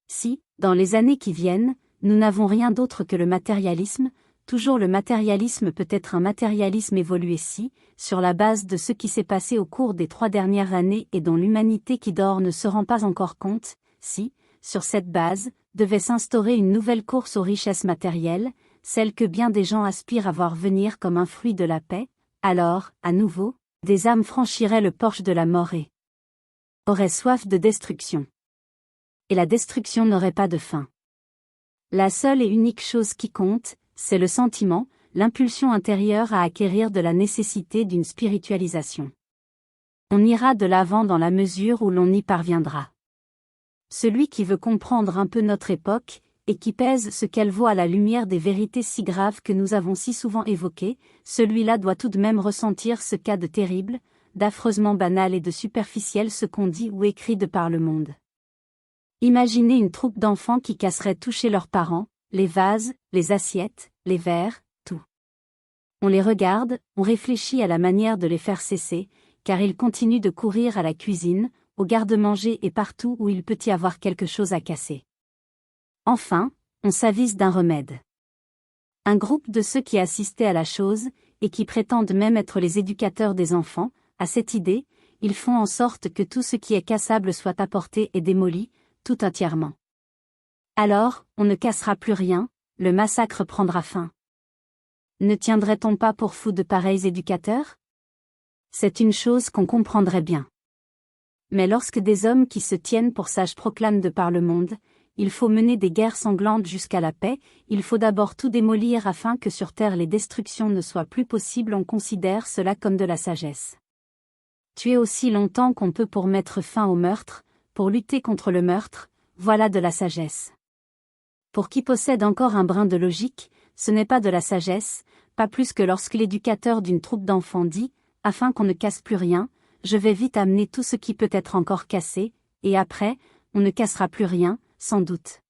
Si, dans les années qui viennent, nous n'avons rien d'autre que le matérialisme, toujours le matérialisme peut être un matérialisme évolué si, sur la base de ce qui s'est passé au cours des 3 dernières années et dont l'humanité qui dort ne se rend pas encore compte, si, sur cette base, devait s'instaurer une nouvelle course aux richesses matérielles, celle que bien des gens aspirent à voir venir comme un fruit de la paix, alors, à nouveau, des âmes franchiraient le porche de la mort et auraient soif de destruction. Et la destruction n'aurait pas de fin. La seule et unique chose qui compte, c'est le sentiment, l'impulsion intérieure à acquérir de la nécessité d'une spiritualisation. On ira de l'avant dans la mesure où l'on y parviendra. Celui qui veut comprendre un peu notre époque, et qui pèse ce qu'elle vaut à la lumière des vérités si graves que nous avons si souvent évoquées, celui-là doit tout de même ressentir ce qu'a de terrible, d'affreusement banal et de superficiel ce qu'on dit ou écrit de par le monde. Imaginez une troupe d'enfants qui casserait tout chez leurs parents, les vases, les assiettes, les verres, tout. On les regarde, on réfléchit à la manière de les faire cesser, car ils continuent de courir à la cuisine, au garde-manger et partout où il peut y avoir quelque chose à casser. Enfin, on s'avise d'un remède. Un groupe de ceux qui assistaient à la chose, et qui prétendent même être les éducateurs des enfants, a cette idée, ils font en sorte que tout ce qui est cassable soit apporté et démoli, tout entièrement. Alors, on ne cassera plus rien, le massacre prendra fin. Ne tiendrait-on pas pour fou de pareils éducateurs? C'est une chose qu'on comprendrait bien. Mais lorsque des hommes qui se tiennent pour sages proclament de par le monde, il faut mener des guerres sanglantes jusqu'à la paix, il faut d'abord tout démolir afin que sur terre les destructions ne soient plus possibles, on considère cela comme de la sagesse. Tuer aussi longtemps qu'on peut pour mettre fin au meurtre, pour lutter contre le meurtre, voilà de la sagesse. Pour qui possède encore un brin de logique, ce n'est pas de la sagesse, pas plus que lorsque l'éducateur d'une troupe d'enfants dit, afin qu'on ne casse plus rien, je vais vite amener tout ce qui peut être encore cassé, et après, on ne cassera plus rien, sans doute.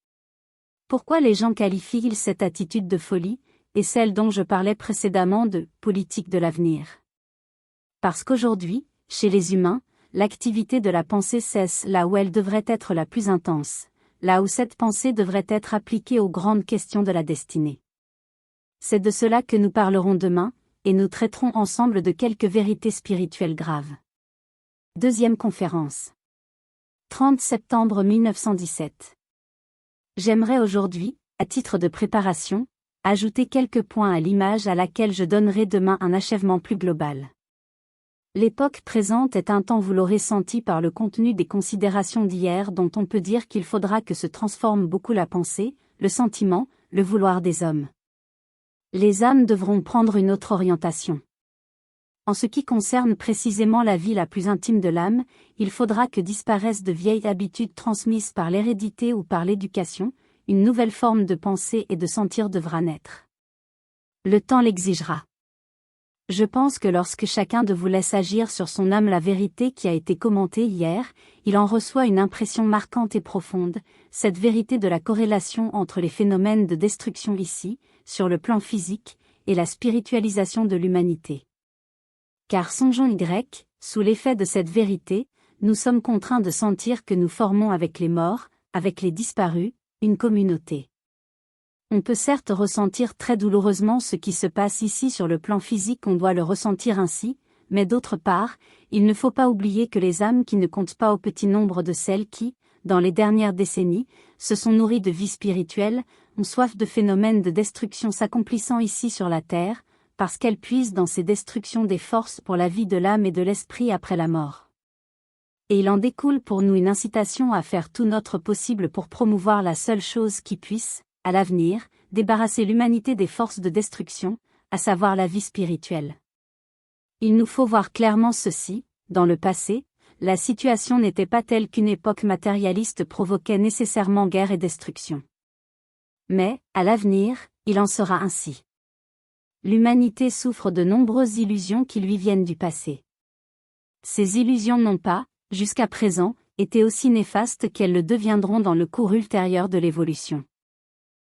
Pourquoi les gens qualifient-ils cette attitude de folie, et celle dont je parlais précédemment de « politique de l'avenir » ? Parce qu'aujourd'hui, chez les humains, l'activité de la pensée cesse là où elle devrait être la plus intense, là où cette pensée devrait être appliquée aux grandes questions de la destinée. C'est de cela que nous parlerons demain, et nous traiterons ensemble de quelques vérités spirituelles graves. Deuxième conférence. 30 septembre 1917. J'aimerais aujourd'hui, à titre de préparation, ajouter quelques points à l'image à laquelle je donnerai demain un achèvement plus global. L'époque présente est un temps, vous l'aurez senti par le contenu des considérations d'hier, dont on peut dire qu'il faudra que se transforme beaucoup la pensée, le sentiment, le vouloir des hommes. Les âmes devront prendre une autre orientation. En ce qui concerne précisément la vie la plus intime de l'âme, il faudra que disparaissent de vieilles habitudes transmises par l'hérédité ou par l'éducation, une nouvelle forme de penser et de sentir devra naître. Le temps l'exigera. Je pense que lorsque chacun de vous laisse agir sur son âme la vérité qui a été commentée hier, il en reçoit une impression marquante et profonde, cette vérité de la corrélation entre les phénomènes de destruction ici, sur le plan physique, et la spiritualisation de l'humanité. Car songeons sous l'effet de cette vérité, nous sommes contraints de sentir que nous formons avec les morts, avec les disparus, une communauté. On peut certes ressentir très douloureusement ce qui se passe ici sur le plan physique, on doit le ressentir ainsi, mais d'autre part, il ne faut pas oublier que les âmes qui ne comptent pas au petit nombre de celles qui, dans les dernières décennies, se sont nourries de vie spirituelle, ont soif de phénomènes de destruction s'accomplissant ici sur la terre, parce qu'elles puisent dans ces destructions des forces pour la vie de l'âme et de l'esprit après la mort. Et il en découle pour nous une incitation à faire tout notre possible pour promouvoir la seule chose qui puisse, à l'avenir, débarrasser l'humanité des forces de destruction, à savoir la vie spirituelle. Il nous faut voir clairement ceci, dans le passé, la situation n'était pas telle qu'une époque matérialiste provoquait nécessairement guerre et destruction. Mais, à l'avenir, il en sera ainsi. L'humanité souffre de nombreuses illusions qui lui viennent du passé. Ces illusions n'ont pas, jusqu'à présent, été aussi néfastes qu'elles le deviendront dans le cours ultérieur de l'évolution.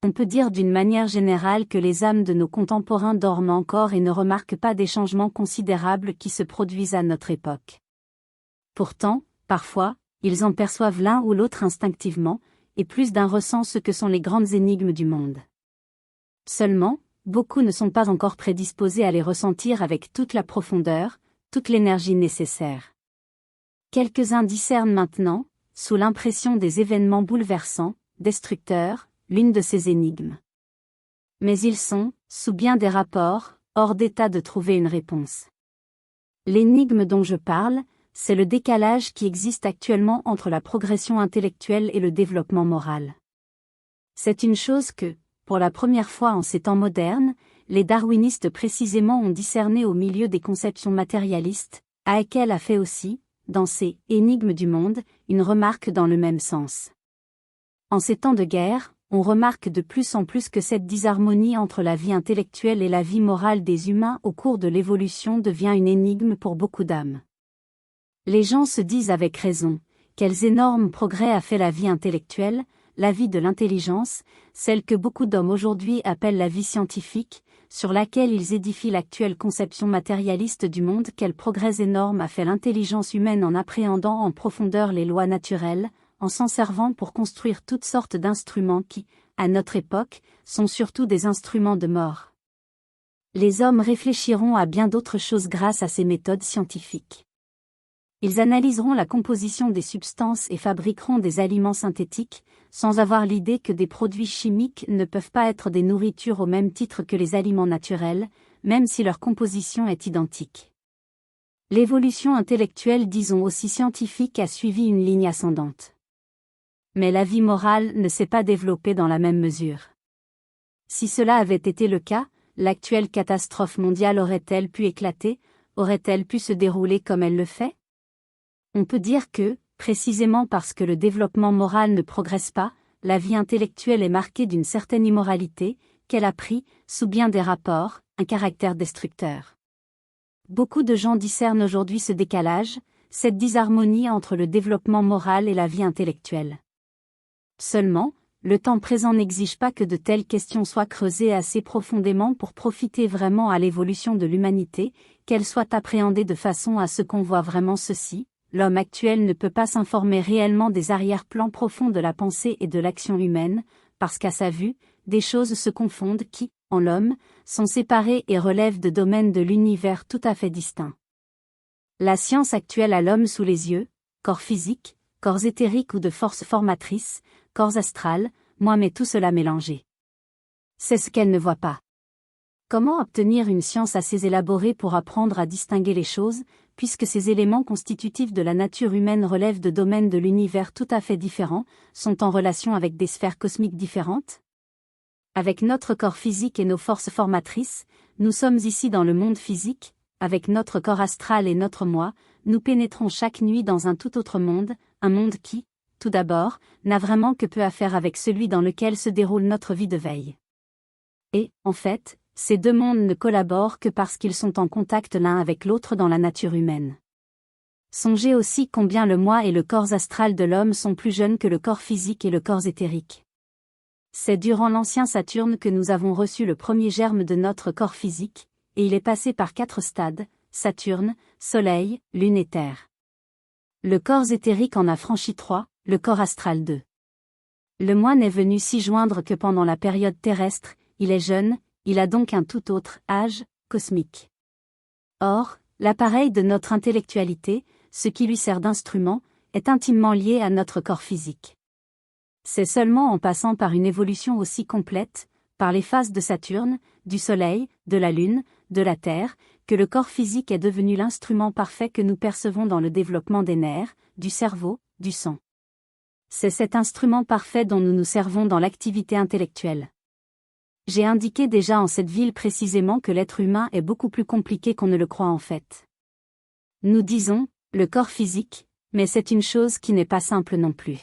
On peut dire d'une manière générale que les âmes de nos contemporains dorment encore et ne remarquent pas des changements considérables qui se produisent à notre époque. Pourtant, parfois, ils en perçoivent l'un ou l'autre instinctivement, et plus d'un ressent ce que sont les grandes énigmes du monde. Seulement, beaucoup ne sont pas encore prédisposés à les ressentir avec toute la profondeur, toute l'énergie nécessaire. Quelques-uns discernent maintenant, sous l'impression des événements bouleversants, destructeurs, l'une de ces énigmes. Mais ils sont, sous bien des rapports, hors d'état de trouver une réponse. L'énigme dont je parle, c'est le décalage qui existe actuellement entre la progression intellectuelle et le développement moral. C'est une chose que, pour la première fois en ces temps modernes, les darwinistes précisément ont discerné au milieu des conceptions matérialistes, Haeckel a fait aussi, dans ses « Énigmes du monde », une remarque dans le même sens. En ces temps de guerre, on remarque de plus en plus que cette disharmonie entre la vie intellectuelle et la vie morale des humains au cours de l'évolution devient une énigme pour beaucoup d'âmes. Les gens se disent avec raison, quels énormes progrès a fait la vie intellectuelle, la vie de l'intelligence, celle que beaucoup d'hommes aujourd'hui appellent la vie scientifique, sur laquelle ils édifient l'actuelle conception matérialiste du monde, quels progrès énormes a fait l'intelligence humaine en appréhendant en profondeur les lois naturelles, en s'en servant pour construire toutes sortes d'instruments qui, à notre époque, sont surtout des instruments de mort. Les hommes réfléchiront à bien d'autres choses grâce à ces méthodes scientifiques. Ils analyseront la composition des substances et fabriqueront des aliments synthétiques, sans avoir l'idée que des produits chimiques ne peuvent pas être des nourritures au même titre que les aliments naturels, même si leur composition est identique. L'évolution intellectuelle, disons aussi scientifique, a suivi une ligne ascendante. Mais la vie morale ne s'est pas développée dans la même mesure. Si cela avait été le cas, l'actuelle catastrophe mondiale aurait-elle pu éclater, aurait-elle pu se dérouler comme elle le fait ? On peut dire que, précisément parce que le développement moral ne progresse pas, la vie intellectuelle est marquée d'une certaine immoralité, qu'elle a pris, sous bien des rapports, un caractère destructeur. Beaucoup de gens discernent aujourd'hui ce décalage, cette disharmonie entre le développement moral et la vie intellectuelle. Seulement, le temps présent n'exige pas que de telles questions soient creusées assez profondément pour profiter vraiment à l'évolution de l'humanité, qu'elles soient appréhendées de façon à ce qu'on voit vraiment ceci. L'homme actuel ne peut pas s'informer réellement des arrière-plans profonds de la pensée et de l'action humaine, parce qu'à sa vue, des choses se confondent qui, en l'homme, sont séparées et relèvent de domaines de l'univers tout à fait distincts. La science actuelle a l'homme sous les yeux, corps physique, corps éthérique ou de force formatrice, corps astral, mais tout cela mélangé. C'est ce qu'elle ne voit pas. Comment obtenir une science assez élaborée pour apprendre à distinguer les choses, puisque ces éléments constitutifs de la nature humaine relèvent de domaines de l'univers tout à fait différents, sont en relation avec des sphères cosmiques différentes ? Avec notre corps physique et nos forces formatrices, nous sommes ici dans le monde physique, avec notre corps astral et notre moi, nous pénétrons chaque nuit dans un tout autre monde, un monde qui, tout d'abord, n'a vraiment que peu à faire avec celui dans lequel se déroule notre vie de veille. Et, en fait, ces deux mondes ne collaborent que parce qu'ils sont en contact l'un avec l'autre dans la nature humaine. Songez aussi combien le moi et le corps astral de l'homme sont plus jeunes que le corps physique et le corps éthérique. C'est durant l'ancien Saturne que nous avons reçu le premier germe de notre corps physique, et il est passé par 4 stades, Saturne, Soleil, Lune et Terre. Le corps éthérique en a franchi 3, le corps astral 2. Le moi n'est venu s'y joindre que pendant la période terrestre, il est jeune, il a donc un tout autre âge cosmique. Or, l'appareil de notre intellectualité, ce qui lui sert d'instrument, est intimement lié à notre corps physique. C'est seulement en passant par une évolution aussi complète, par les phases de Saturne, du Soleil, de la Lune, de la Terre, que le corps physique est devenu l'instrument parfait que nous percevons dans le développement des nerfs, du cerveau, du sang. C'est cet instrument parfait dont nous nous servons dans l'activité intellectuelle. J'ai indiqué déjà en cette ville précisément que l'être humain est beaucoup plus compliqué qu'on ne le croit en fait. Nous disons, le corps physique, mais c'est une chose qui n'est pas simple non plus.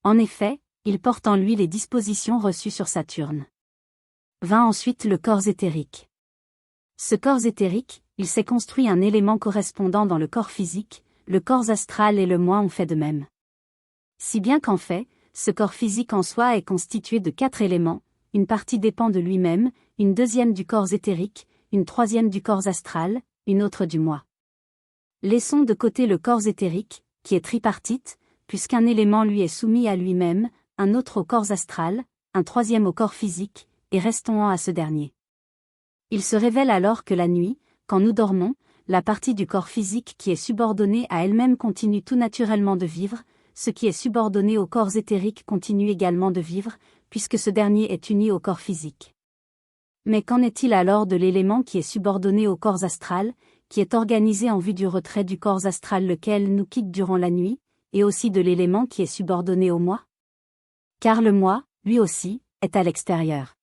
En effet, il porte en lui les dispositions reçues sur Saturne. Vint ensuite le corps éthérique. Ce corps éthérique, il s'est construit un élément correspondant dans le corps physique, le corps astral et le moi ont fait de même. Si bien qu'en fait, ce corps physique en soi est constitué de 4 éléments, une partie dépend de lui-même, une deuxième du corps éthérique, une troisième du corps astral, une autre du moi. Laissons de côté le corps éthérique, qui est tripartite, puisqu'un élément lui est soumis à lui-même, un autre au corps astral, un troisième au corps physique, et restons-en à ce dernier. Il se révèle alors que la nuit, quand nous dormons, la partie du corps physique qui est subordonnée à elle-même continue tout naturellement de vivre, ce qui est subordonné au corps éthérique continue également de vivre, puisque ce dernier est uni au corps physique. Mais qu'en est-il alors de l'élément qui est subordonné au corps astral, qui est organisé en vue du retrait du corps astral lequel nous quitte durant la nuit, et aussi de l'élément qui est subordonné au moi? Car le moi, lui aussi, est à l'extérieur.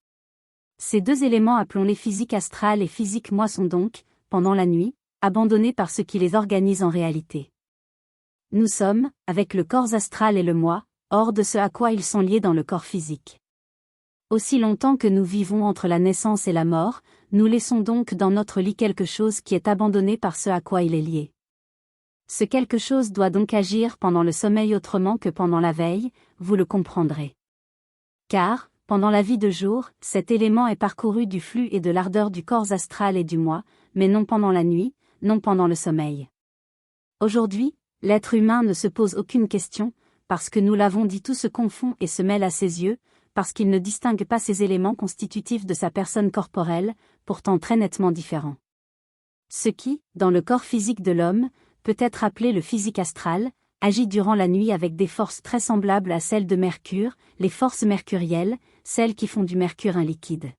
Ces 2 éléments appelons-les physique astrale et physique moi sont donc, pendant la nuit, abandonnés par ce qui les organise en réalité. Nous sommes, avec le corps astral et le moi, hors de ce à quoi ils sont liés dans le corps physique. Aussi longtemps que nous vivons entre la naissance et la mort, nous laissons donc dans notre lit quelque chose qui est abandonné par ce à quoi il est lié. Ce quelque chose doit donc agir pendant le sommeil autrement que pendant la veille, vous le comprendrez. Car, pendant la vie de jour, cet élément est parcouru du flux et de l'ardeur du corps astral et du moi, mais non pendant la nuit, non pendant le sommeil. Aujourd'hui, l'être humain ne se pose aucune question, parce que nous l'avons dit tout se confond et se mêle à ses yeux, parce qu'il ne distingue pas ces éléments constitutifs de sa personne corporelle, pourtant très nettement différents. Ce qui, dans le corps physique de l'homme, peut être appelé le physique astral, agit durant la nuit avec des forces très semblables à celles de Mercure, les forces mercurielles, celles qui font du mercure un liquide.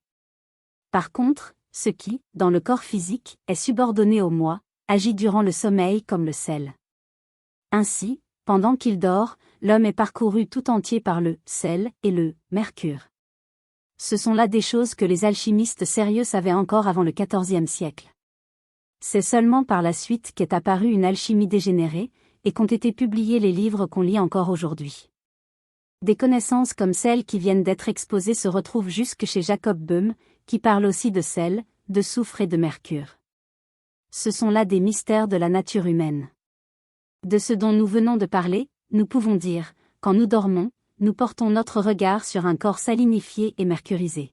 Par contre, ce qui, dans le corps physique, est subordonné au moi, agit durant le sommeil comme le sel. Ainsi, pendant qu'il dort, l'homme est parcouru tout entier par le sel et le mercure. Ce sont là des choses que les alchimistes sérieux savaient encore avant le XIVe siècle. C'est seulement par la suite qu'est apparue une alchimie dégénérée, et qu'ont été publiés les livres qu'on lit encore aujourd'hui. Des connaissances comme celles qui viennent d'être exposées se retrouvent jusque chez Jacob Böhme, qui parle aussi de sel, de soufre et de mercure. Ce sont là des mystères de la nature humaine. De ce dont nous venons de parler, nous pouvons dire, quand nous dormons, nous portons notre regard sur un corps salinifié et mercurisé.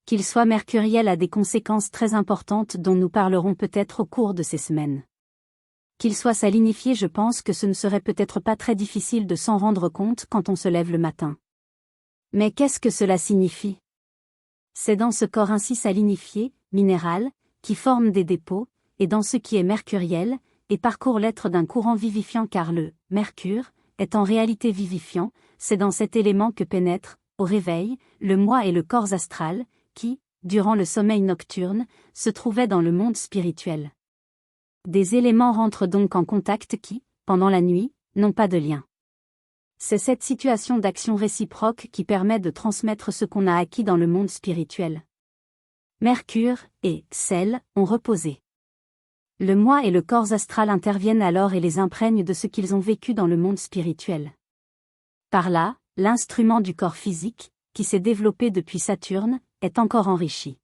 Qu'il soit mercuriel a des conséquences très importantes dont nous parlerons peut-être au cours de ces semaines. Qu'il soit salinifié, je pense que ce ne serait peut-être pas très difficile de s'en rendre compte quand on se lève le matin. Mais qu'est-ce que cela signifie? C'est dans ce corps ainsi salinifié, minéral, qui forme des dépôts, et dans ce qui est mercuriel, et parcourt l'être d'un courant vivifiant car le mercure est en réalité vivifiant, c'est dans cet élément que pénètrent, au réveil, le moi et le corps astral, qui, durant le sommeil nocturne, se trouvaient dans le monde spirituel. Des éléments rentrent donc en contact qui, pendant la nuit, n'ont pas de lien. C'est cette situation d'action réciproque qui permet de transmettre ce qu'on a acquis dans le monde spirituel. Mercure et sel ont reposé. Le moi et le corps astral interviennent alors et les imprègnent de ce qu'ils ont vécu dans le monde spirituel. Par là, l'instrument du corps physique, qui s'est développé depuis Saturne, est encore enrichi.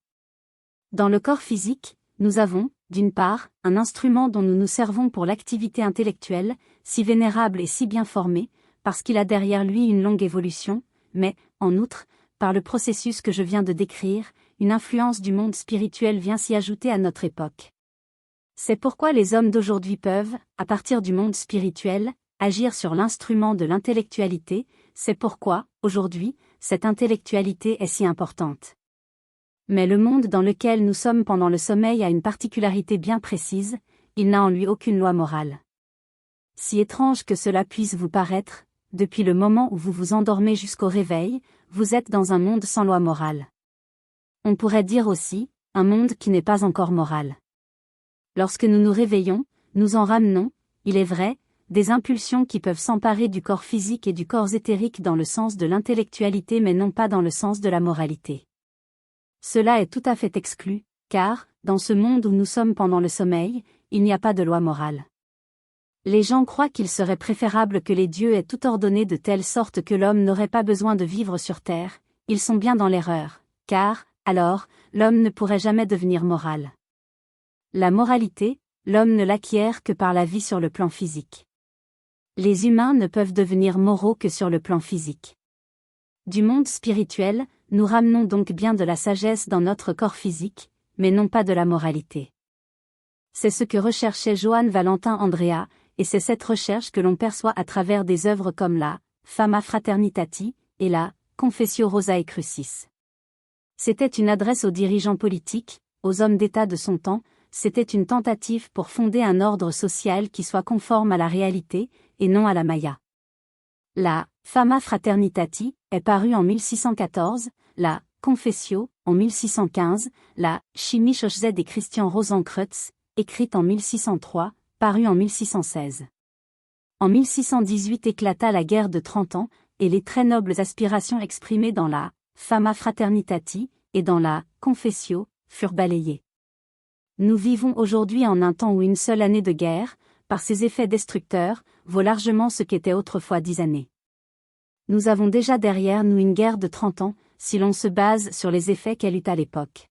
Dans le corps physique, nous avons, d'une part, un instrument dont nous nous servons pour l'activité intellectuelle, si vénérable et si bien formé, parce qu'il a derrière lui une longue évolution, mais, en outre, par le processus que je viens de décrire, une influence du monde spirituel vient s'y ajouter à notre époque. C'est pourquoi les hommes d'aujourd'hui peuvent, à partir du monde spirituel, agir sur l'instrument de l'intellectualité, c'est pourquoi, aujourd'hui, cette intellectualité est si importante. Mais le monde dans lequel nous sommes pendant le sommeil a une particularité bien précise, il n'a en lui aucune loi morale. Si étrange que cela puisse vous paraître, depuis le moment où vous vous endormez jusqu'au réveil, vous êtes dans un monde sans loi morale. On pourrait dire aussi, un monde qui n'est pas encore moral. Lorsque nous nous réveillons, nous en ramenons, il est vrai, des impulsions qui peuvent s'emparer du corps physique et du corps éthérique dans le sens de l'intellectualité mais non pas dans le sens de la moralité. Cela est tout à fait exclu, car, dans ce monde où nous sommes pendant le sommeil, il n'y a pas de loi morale. Les gens croient qu'il serait préférable que les dieux aient tout ordonné de telle sorte que l'homme n'aurait pas besoin de vivre sur terre, ils sont bien dans l'erreur, car, alors, l'homme ne pourrait jamais devenir moral. La moralité, l'homme ne l'acquiert que par la vie sur le plan physique. Les humains ne peuvent devenir moraux que sur le plan physique. Du monde spirituel, nous ramenons donc bien de la sagesse dans notre corps physique, mais non pas de la moralité. C'est ce que recherchait Johann Valentin Andrea, et c'est cette recherche que l'on perçoit à travers des œuvres comme la Fama Fraternitati et la Confessio Rosae Crucis. C'était une adresse aux dirigeants politiques, aux hommes d'État de son temps, c'était une tentative pour fonder un ordre social qui soit conforme à la réalité, et non à la maya. La Fama Fraternitati est parue en 1614, la Confessio en 1615, la Chemische Z des Christian Rosenkreutz, écrite en 1603, parue en 1616. En 1618 éclata la guerre de 30 ans, et les très nobles aspirations exprimées dans la Fama Fraternitati et dans la Confessio furent balayées. Nous vivons aujourd'hui en un temps où une seule année de guerre, par ses effets destructeurs, vaut largement ce qu'étaient autrefois 10 années. Nous avons déjà derrière nous une guerre de 30 ans, si l'on se base sur les effets qu'elle eut à l'époque.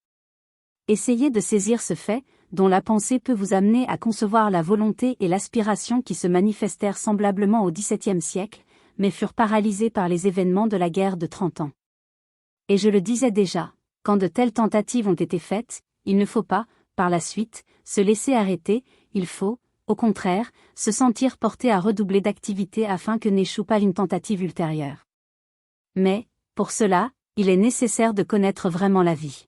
Essayez de saisir ce fait, dont la pensée peut vous amener à concevoir la volonté et l'aspiration qui se manifestèrent semblablement au XVIIe siècle, mais furent paralysées par les événements de la guerre de 30 ans. Et je le disais déjà, quand de telles tentatives ont été faites, il ne faut pas, par la suite, se laisser arrêter, il faut, au contraire, se sentir porté à redoubler d'activité afin que n'échoue pas une tentative ultérieure. Mais, pour cela, il est nécessaire de connaître vraiment la vie.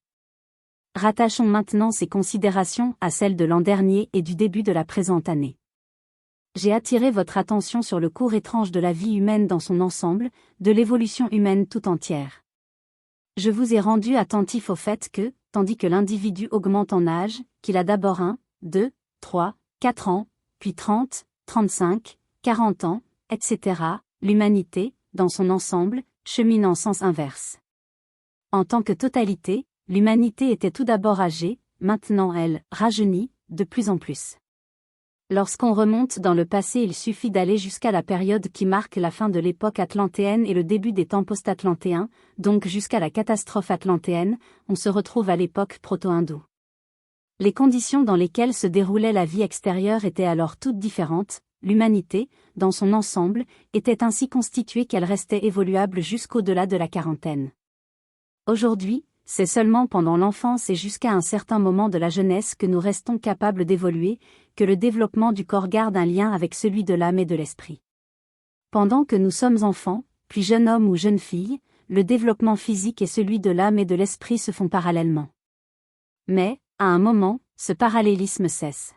Rattachons maintenant ces considérations à celles de l'an dernier et du début de la présente année. J'ai attiré votre attention sur le cours étrange de la vie humaine dans son ensemble, de l'évolution humaine tout entière. Je vous ai rendu attentif au fait que, tandis que l'individu augmente en âge, qu'il a d'abord 1, 2, 3, 4 ans, puis 30, 35, 40 ans, etc., l'humanité, dans son ensemble, chemine en sens inverse. En tant que totalité, l'humanité était tout d'abord âgée, maintenant elle rajeunit, de plus en plus. Lorsqu'on remonte dans le passé, il suffit d'aller jusqu'à la période qui marque la fin de l'époque atlantéenne et le début des temps post-atlantéens, donc jusqu'à la catastrophe atlantéenne, on se retrouve à l'époque proto-hindoue. Les conditions dans lesquelles se déroulait la vie extérieure étaient alors toutes différentes, l'humanité, dans son ensemble, était ainsi constituée qu'elle restait évoluable jusqu'au-delà de la quarantaine. Aujourd'hui, c'est seulement pendant l'enfance et jusqu'à un certain moment de la jeunesse que nous restons capables d'évoluer, que le développement du corps garde un lien avec celui de l'âme et de l'esprit. Pendant que nous sommes enfants, puis jeunes hommes ou jeunes filles, le développement physique et celui de l'âme et de l'esprit se font parallèlement. Mais, à un moment, ce parallélisme cesse.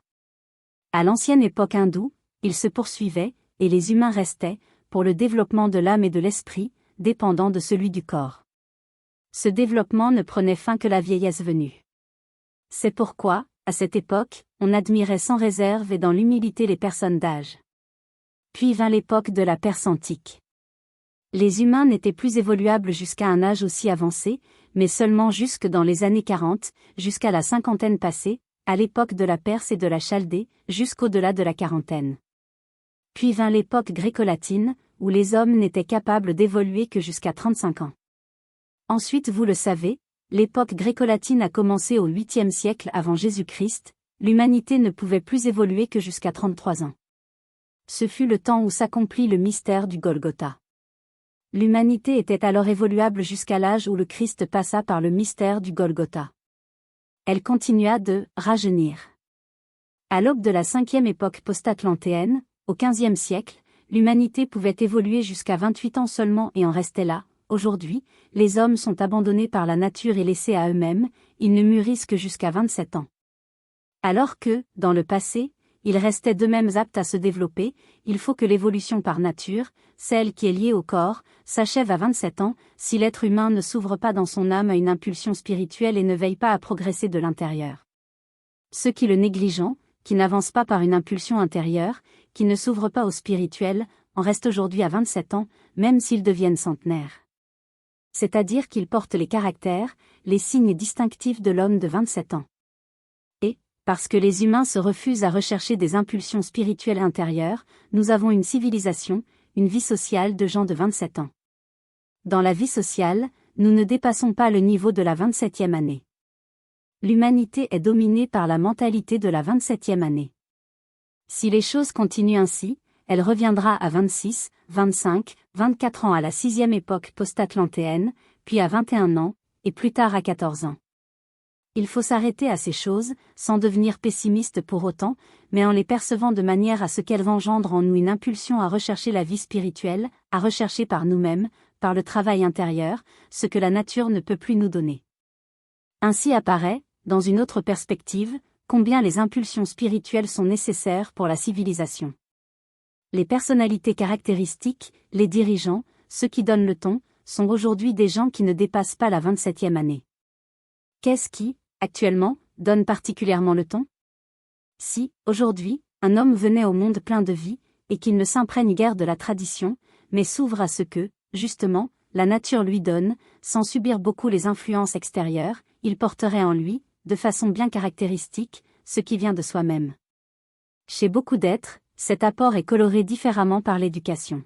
À l'ancienne époque hindoue, il se poursuivait, et les humains restaient, pour le développement de l'âme et de l'esprit, dépendant de celui du corps. Ce développement ne prenait fin que la vieillesse venue. C'est pourquoi, à cette époque, on admirait sans réserve et dans l'humilité les personnes d'âge. Puis vint l'époque de la Perse antique. Les humains n'étaient plus évoluables jusqu'à un âge aussi avancé, mais seulement jusque dans les années 40, jusqu'à la cinquantaine passée, à l'époque de la Perse et de la Chaldée, jusqu'au-delà de la quarantaine. Puis vint l'époque gréco-latine, où les hommes n'étaient capables d'évoluer que jusqu'à 35 ans. Ensuite, vous le savez, l'époque gréco-latine a commencé au 8e siècle avant Jésus-Christ, l'humanité ne pouvait plus évoluer que jusqu'à 33 ans. Ce fut le temps où s'accomplit le mystère du Golgotha. L'humanité était alors évoluable jusqu'à l'âge où le Christ passa par le mystère du Golgotha. Elle continua de rajeunir. À l'aube de la 5e époque post-atlantéenne, au XVe siècle, l'humanité pouvait évoluer jusqu'à 28 ans seulement et en restait là. Aujourd'hui, les hommes sont abandonnés par la nature et laissés à eux-mêmes, ils ne mûrissent que jusqu'à 27 ans. Alors que, dans le passé, ils restaient d'eux-mêmes aptes à se développer, il faut que l'évolution par nature, celle qui est liée au corps, s'achève à 27 ans, si l'être humain ne s'ouvre pas dans son âme à une impulsion spirituelle et ne veille pas à progresser de l'intérieur. Ceux qui le négligeant, qui n'avancent pas par une impulsion intérieure, qui ne s'ouvrent pas au spirituel, en restent aujourd'hui à 27 ans, même s'ils deviennent centenaires. C'est-à-dire qu'ils portent les caractères, les signes distinctifs de l'homme de 27 ans. Et, parce que les humains se refusent à rechercher des impulsions spirituelles intérieures, nous avons une civilisation, une vie sociale de gens de 27 ans. Dans la vie sociale, nous ne dépassons pas le niveau de la 27e année. L'humanité est dominée par la mentalité de la 27e année. Si les choses continuent ainsi, elle reviendra à 26, 25, 24 ans à la 6e époque post-atlantéenne, puis à 21 ans, et plus tard à 14 ans. Il faut s'arrêter à ces choses, sans devenir pessimiste pour autant, mais en les percevant de manière à ce qu'elles engendrent en nous une impulsion à rechercher la vie spirituelle, à rechercher par nous-mêmes, par le travail intérieur, ce que la nature ne peut plus nous donner. Ainsi apparaît, dans une autre perspective, combien les impulsions spirituelles sont nécessaires pour la civilisation. Les personnalités caractéristiques, les dirigeants, ceux qui donnent le ton, sont aujourd'hui des gens qui ne dépassent pas la 27e année. Qu'est-ce qui, actuellement, donne particulièrement le ton? Si, aujourd'hui, un homme venait au monde plein de vie, et qu'il ne s'imprègne guère de la tradition, mais s'ouvre à ce que, justement, la nature lui donne, sans subir beaucoup les influences extérieures, il porterait en lui, de façon bien caractéristique, ce qui vient de soi-même. Chez beaucoup d'êtres, cet apport est coloré différemment par l'éducation.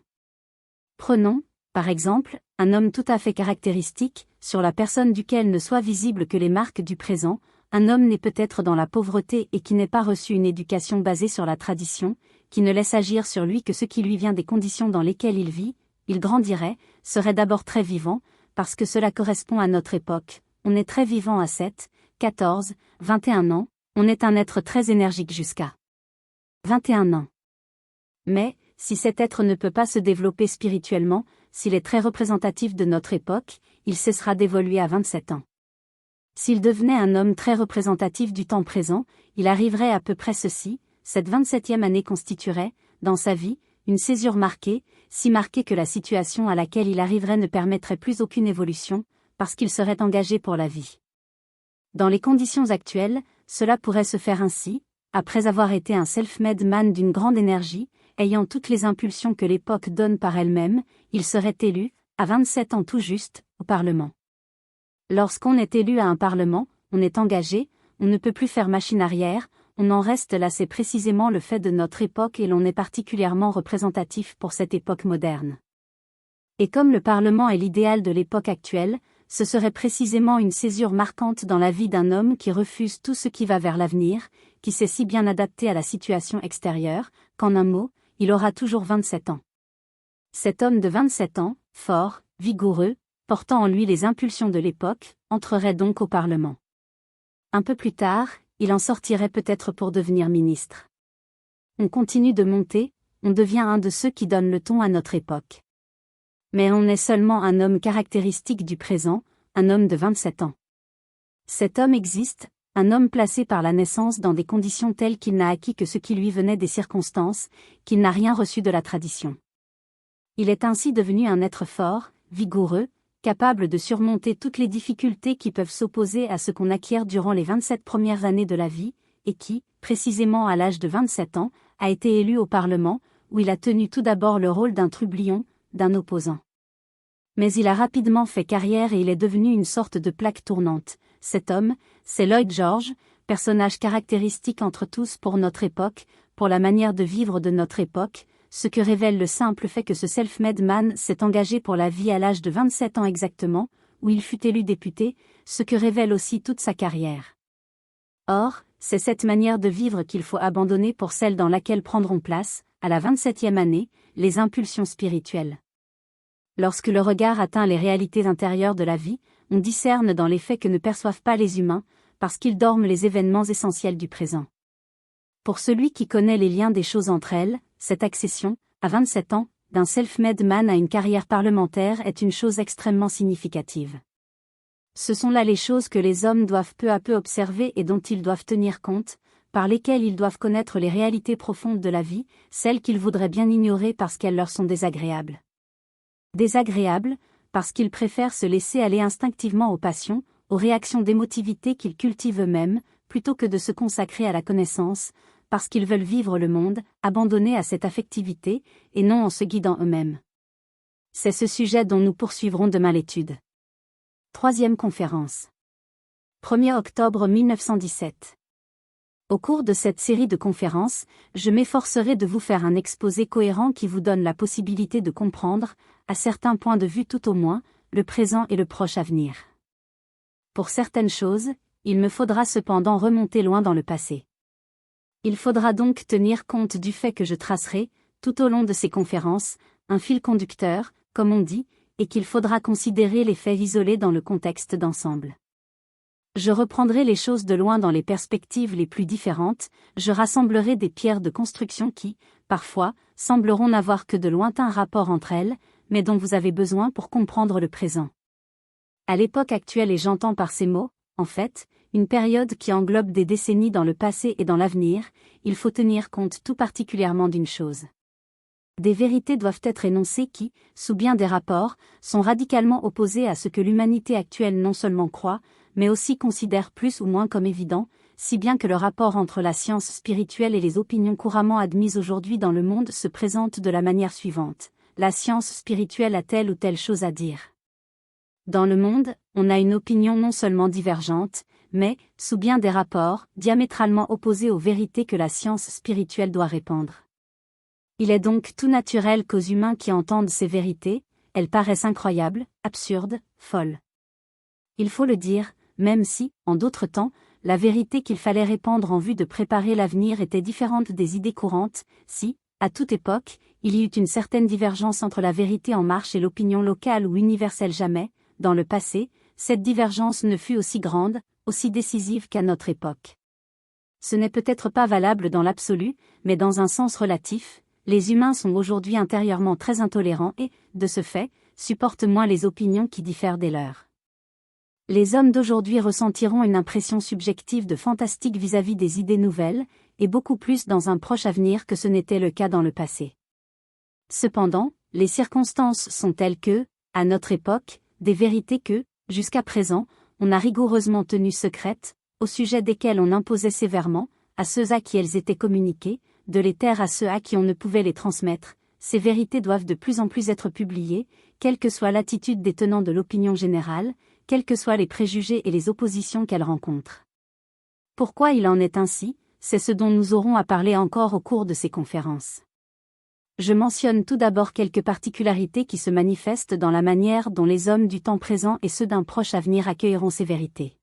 Prenons, par exemple, un homme tout à fait caractéristique, sur la personne duquel ne soient visibles que les marques du présent, un homme né peut-être dans la pauvreté et qui n'ait pas reçu une éducation basée sur la tradition, qui ne laisse agir sur lui que ce qui lui vient des conditions dans lesquelles il vit, il grandirait, serait d'abord très vivant, parce que cela correspond à notre époque, on est très vivant à 7, 14, 21 ans, on est un être très énergique jusqu'à 21 ans. Mais, si cet être ne peut pas se développer spirituellement, s'il est très représentatif de notre époque, il cessera d'évoluer à 27 ans. S'il devenait un homme très représentatif du temps présent, il arriverait à peu près ceci, cette 27e année constituerait, dans sa vie, une césure marquée, si marquée que la situation à laquelle il arriverait ne permettrait plus aucune évolution, parce qu'il serait engagé pour la vie. Dans les conditions actuelles, cela pourrait se faire ainsi, après avoir été un self-made man d'une grande énergie, ayant toutes les impulsions que l'époque donne par elle-même, il serait élu, à 27 ans tout juste, au Parlement. Lorsqu'on est élu à un Parlement, on est engagé, on ne peut plus faire machine arrière, on en reste là, c'est précisément le fait de notre époque et l'on est particulièrement représentatif pour cette époque moderne. Et comme le Parlement est l'idéal de l'époque actuelle, ce serait précisément une césure marquante dans la vie d'un homme qui refuse tout ce qui va vers l'avenir, qui s'est si bien adapté à la situation extérieure, qu'en un mot, il aura toujours 27 ans. Cet homme de 27 ans, fort, vigoureux, portant en lui les impulsions de l'époque, entrerait donc au Parlement. Un peu plus tard, il en sortirait peut-être pour devenir ministre. On continue de monter, on devient un de ceux qui donnent le ton à notre époque. Mais on est seulement un homme caractéristique du présent, un homme de 27 ans. Cet homme existe, un homme placé par la naissance dans des conditions telles qu'il n'a acquis que ce qui lui venait des circonstances, qu'il n'a rien reçu de la tradition. Il est ainsi devenu un être fort, vigoureux, capable de surmonter toutes les difficultés qui peuvent s'opposer à ce qu'on acquiert durant les 27 premières années de la vie, et qui, précisément à l'âge de 27 ans, a été élu au Parlement, où il a tenu tout d'abord le rôle d'un trublion, d'un opposant. Mais il a rapidement fait carrière et il est devenu une sorte de plaque tournante. Cet homme, c'est Lloyd George, personnage caractéristique entre tous pour notre époque, pour la manière de vivre de notre époque, ce que révèle le simple fait que ce self-made man s'est engagé pour la vie à l'âge de 27 ans exactement, où il fut élu député, ce que révèle aussi toute sa carrière. Or, c'est cette manière de vivre qu'il faut abandonner pour celle dans laquelle prendront place, à la 27e année, les impulsions spirituelles. Lorsque le regard atteint les réalités intérieures de la vie, on discerne dans les faits que ne perçoivent pas les humains, parce qu'ils dorment les événements essentiels du présent. Pour celui qui connaît les liens des choses entre elles, cette accession, à 27 ans, d'un self-made man à une carrière parlementaire est une chose extrêmement significative. Ce sont là les choses que les hommes doivent peu à peu observer et dont ils doivent tenir compte, par lesquelles ils doivent connaître les réalités profondes de la vie, celles qu'ils voudraient bien ignorer parce qu'elles leur sont désagréables. Désagréables, parce qu'ils préfèrent se laisser aller instinctivement aux passions, aux réactions d'émotivité qu'ils cultivent eux-mêmes, plutôt que de se consacrer à la connaissance, parce qu'ils veulent vivre le monde, abandonnés à cette affectivité, et non en se guidant eux-mêmes. C'est ce sujet dont nous poursuivrons demain l'étude. Troisième conférence. 1er octobre 1917. Au cours de cette série de conférences, je m'efforcerai de vous faire un exposé cohérent qui vous donne la possibilité de comprendre, à certains points de vue tout au moins, le présent et le proche avenir. Pour certaines choses, il me faudra cependant remonter loin dans le passé. Il faudra donc tenir compte du fait que je tracerai, tout au long de ces conférences, un fil conducteur, comme on dit, et qu'il faudra considérer les faits isolés dans le contexte d'ensemble. Je reprendrai les choses de loin dans les perspectives les plus différentes, je rassemblerai des pierres de construction qui, parfois, sembleront n'avoir que de lointains rapports entre elles, mais dont vous avez besoin pour comprendre le présent. À l'époque actuelle, et j'entends par ces mots, en fait, une période qui englobe des décennies dans le passé et dans l'avenir, il faut tenir compte tout particulièrement d'une chose. Des vérités doivent être énoncées qui, sous bien des rapports, sont radicalement opposées à ce que l'humanité actuelle non seulement croit, mais aussi considère plus ou moins comme évident, si bien que le rapport entre la science spirituelle et les opinions couramment admises aujourd'hui dans le monde se présente de la manière suivante. La science spirituelle a telle ou telle chose à dire. Dans le monde, on a une opinion non seulement divergente, mais, sous bien des rapports, diamétralement opposés aux vérités que la science spirituelle doit répandre. Il est donc tout naturel qu'aux humains qui entendent ces vérités, elles paraissent incroyables, absurdes, folles. Il faut le dire, même si, en d'autres temps, la vérité qu'il fallait répandre en vue de préparer l'avenir était différente des idées courantes, si, à toute époque, il y eut une certaine divergence entre la vérité en marche et l'opinion locale ou universelle, jamais, dans le passé, cette divergence ne fut aussi grande, aussi décisive qu'à notre époque. Ce n'est peut-être pas valable dans l'absolu, mais dans un sens relatif, les humains sont aujourd'hui intérieurement très intolérants et, de ce fait, supportent moins les opinions qui diffèrent des leurs. Les hommes d'aujourd'hui ressentiront une impression subjective de fantastique vis-à-vis des idées nouvelles, et beaucoup plus dans un proche avenir que ce n'était le cas dans le passé. Cependant, les circonstances sont telles que, à notre époque, des vérités que, jusqu'à présent, on a rigoureusement tenues secrètes, au sujet desquelles on imposait sévèrement, à ceux à qui elles étaient communiquées, de les taire à ceux à qui on ne pouvait les transmettre, ces vérités doivent de plus en plus être publiées, quelle que soit l'attitude des tenants de l'opinion générale, quels que soient les préjugés et les oppositions qu'elles rencontrent. Pourquoi il en est ainsi, c'est ce dont nous aurons à parler encore au cours de ces conférences. Je mentionne tout d'abord quelques particularités qui se manifestent dans la manière dont les hommes du temps présent et ceux d'un proche avenir accueilleront ces vérités.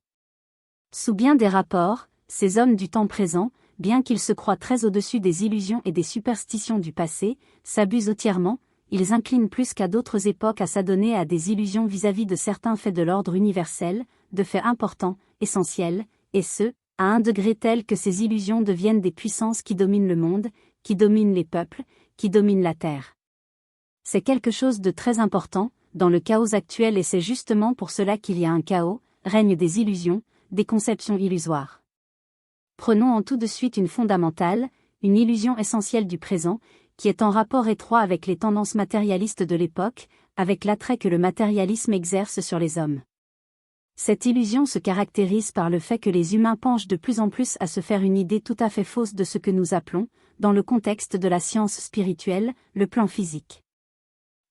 Sous bien des rapports, ces hommes du temps présent, bien qu'ils se croient très au-dessus des illusions et des superstitions du passé, s'abusent entièrement, ils inclinent plus qu'à d'autres époques à s'adonner à des illusions vis-à-vis de certains faits de l'ordre universel, de faits importants, essentiels, et ce, à un degré tel que ces illusions deviennent des puissances qui dominent le monde, qui dominent les peuples, qui dominent la terre. C'est quelque chose de très important, dans le chaos actuel, et c'est justement pour cela qu'il y a un chaos, règne des illusions, des conceptions illusoires. Prenons en tout de suite une fondamentale, une illusion essentielle du présent, qui est en rapport étroit avec les tendances matérialistes de l'époque, avec l'attrait que le matérialisme exerce sur les hommes. Cette illusion se caractérise par le fait que les humains penchent de plus en plus à se faire une idée tout à fait fausse de ce que nous appelons, dans le contexte de la science spirituelle, le plan physique.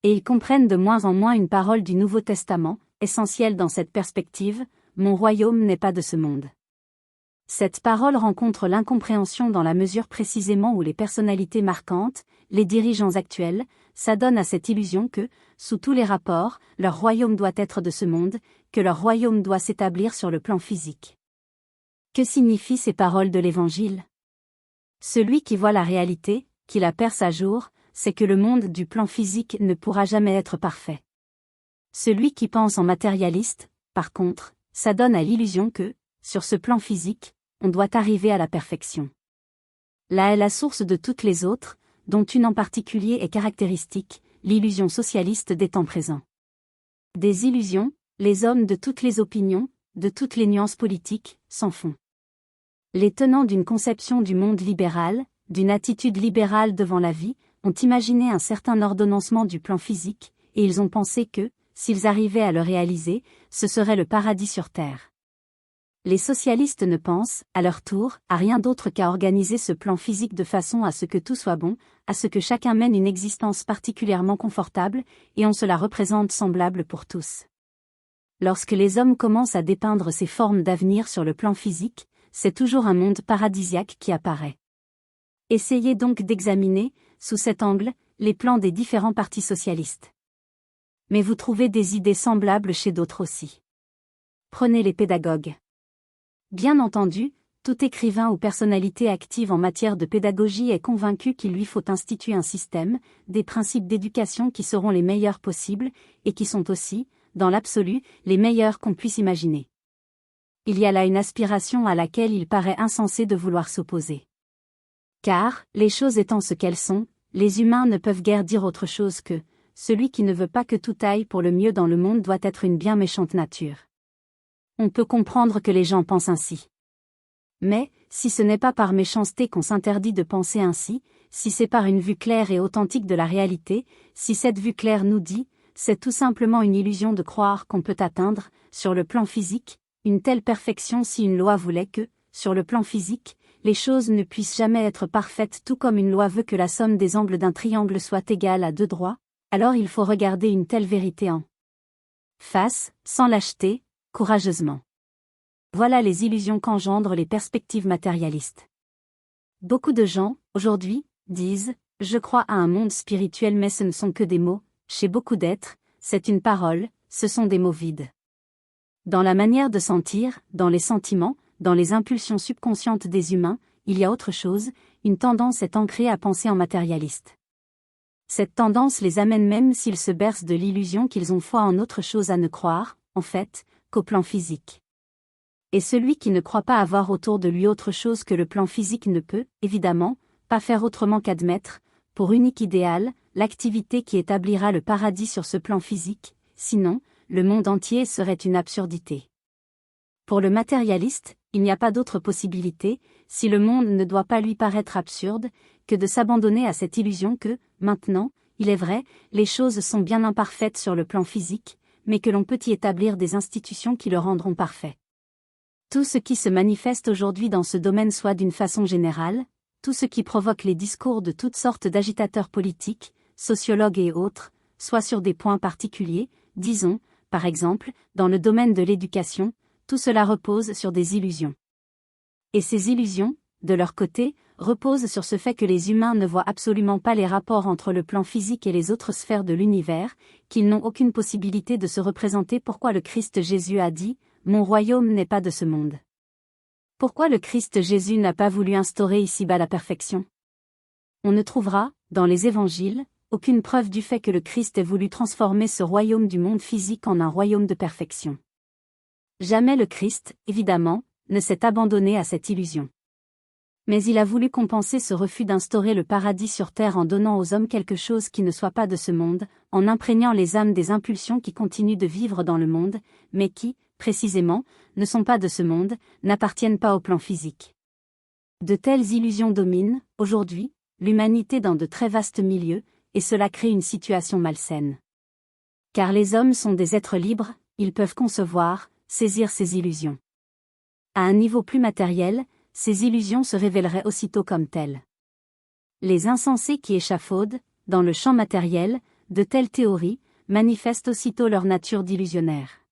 Et ils comprennent de moins en moins une parole du Nouveau Testament, essentielle dans cette perspective, « Mon royaume n'est pas de ce monde ». Cette parole rencontre l'incompréhension dans la mesure précisément où les personnalités marquantes, les dirigeants actuels, s'adonnent à cette illusion que, sous tous les rapports, leur royaume doit être de ce monde, que leur royaume doit s'établir sur le plan physique. Que signifient ces paroles de l'Évangile ? Celui qui voit la réalité, qui la perce à jour, c'est que le monde du plan physique ne pourra jamais être parfait. Celui qui pense en matérialiste, par contre, s'adonne à l'illusion que, sur ce plan physique, on doit arriver à la perfection. Là est la source de toutes les autres, dont une en particulier est caractéristique, l'illusion socialiste des temps présents. Des illusions, les hommes de toutes les opinions, de toutes les nuances politiques, s'en font. Les tenants d'une conception du monde libéral, d'une attitude libérale devant la vie, ont imaginé un certain ordonnancement du plan physique, et ils ont pensé que, s'ils arrivaient à le réaliser, ce serait le paradis sur terre. Les socialistes ne pensent, à leur tour, à rien d'autre qu'à organiser ce plan physique de façon à ce que tout soit bon, à ce que chacun mène une existence particulièrement confortable, et on se la représente semblable pour tous. Lorsque les hommes commencent à dépeindre ces formes d'avenir sur le plan physique, c'est toujours un monde paradisiaque qui apparaît. Essayez donc d'examiner, sous cet angle, les plans des différents partis socialistes. Mais vous trouvez des idées semblables chez d'autres aussi. Prenez les pédagogues. Bien entendu, tout écrivain ou personnalité active en matière de pédagogie est convaincu qu'il lui faut instituer un système, des principes d'éducation qui seront les meilleurs possibles, et qui sont aussi, dans l'absolu, les meilleurs qu'on puisse imaginer. Il y a là une aspiration à laquelle il paraît insensé de vouloir s'opposer. Car, les choses étant ce qu'elles sont, les humains ne peuvent guère dire autre chose que « celui qui ne veut pas que tout aille pour le mieux dans le monde doit être une bien méchante nature ». On peut comprendre que les gens pensent ainsi. Mais, si ce n'est pas par méchanceté qu'on s'interdit de penser ainsi, si c'est par une vue claire et authentique de la réalité, si cette vue claire nous dit, c'est tout simplement une illusion de croire qu'on peut atteindre, sur le plan physique, une telle perfection si une loi voulait que, sur le plan physique, les choses ne puissent jamais être parfaites tout comme une loi veut que la somme des angles d'un triangle soit égale à 2 droits, alors il faut regarder une telle vérité en face, sans lâcheté, courageusement. Voilà les illusions qu'engendrent les perspectives matérialistes. Beaucoup de gens, aujourd'hui, disent « je crois à un monde spirituel mais ce ne sont que des mots », chez beaucoup d'êtres, c'est une parole, ce sont des mots vides. Dans la manière de sentir, dans les sentiments, dans les impulsions subconscientes des humains, il y a autre chose, une tendance est ancrée à penser en matérialiste. Cette tendance les amène même s'ils se bercent de l'illusion qu'ils ont foi en autre chose à ne croire, en fait, qu'au plan physique. Et celui qui ne croit pas avoir autour de lui autre chose que le plan physique ne peut, évidemment, pas faire autrement qu'admettre, pour unique idéal, l'activité qui établira le paradis sur ce plan physique, sinon, le monde entier serait une absurdité. Pour le matérialiste, il n'y a pas d'autre possibilité, si le monde ne doit pas lui paraître absurde, que de s'abandonner à cette illusion que, maintenant, il est vrai, les choses sont bien imparfaites sur le plan physique, mais que l'on peut y établir des institutions qui le rendront parfait. Tout ce qui se manifeste aujourd'hui dans ce domaine soit d'une façon générale, tout ce qui provoque les discours de toutes sortes d'agitateurs politiques, sociologues et autres, soit sur des points particuliers, disons, par exemple, dans le domaine de l'éducation, tout cela repose sur des illusions. Et ces illusions, de leur côté, reposent sur ce fait que les humains ne voient absolument pas les rapports entre le plan physique et les autres sphères de l'univers, qu'ils n'ont aucune possibilité de se représenter pourquoi le Christ Jésus a dit « Mon royaume n'est pas de ce monde ». Pourquoi le Christ Jésus n'a pas voulu instaurer ici-bas la perfection? On ne trouvera, dans les évangiles, aucune preuve du fait que le Christ ait voulu transformer ce royaume du monde physique en un royaume de perfection. Jamais le Christ, évidemment, ne s'est abandonné à cette illusion. Mais il a voulu compenser ce refus d'instaurer le paradis sur terre en donnant aux hommes quelque chose qui ne soit pas de ce monde, en imprégnant les âmes des impulsions qui continuent de vivre dans le monde, mais qui, précisément, ne sont pas de ce monde, n'appartiennent pas au plan physique. De telles illusions dominent, aujourd'hui, l'humanité dans de très vastes milieux, et cela crée une situation malsaine. Car les hommes sont des êtres libres, ils peuvent concevoir, saisir ces illusions. À un niveau plus matériel, ces illusions se révéleraient aussitôt comme telles. Les insensés qui échafaudent, dans le champ matériel, de telles théories, manifestent aussitôt leur nature d'illusionnaire.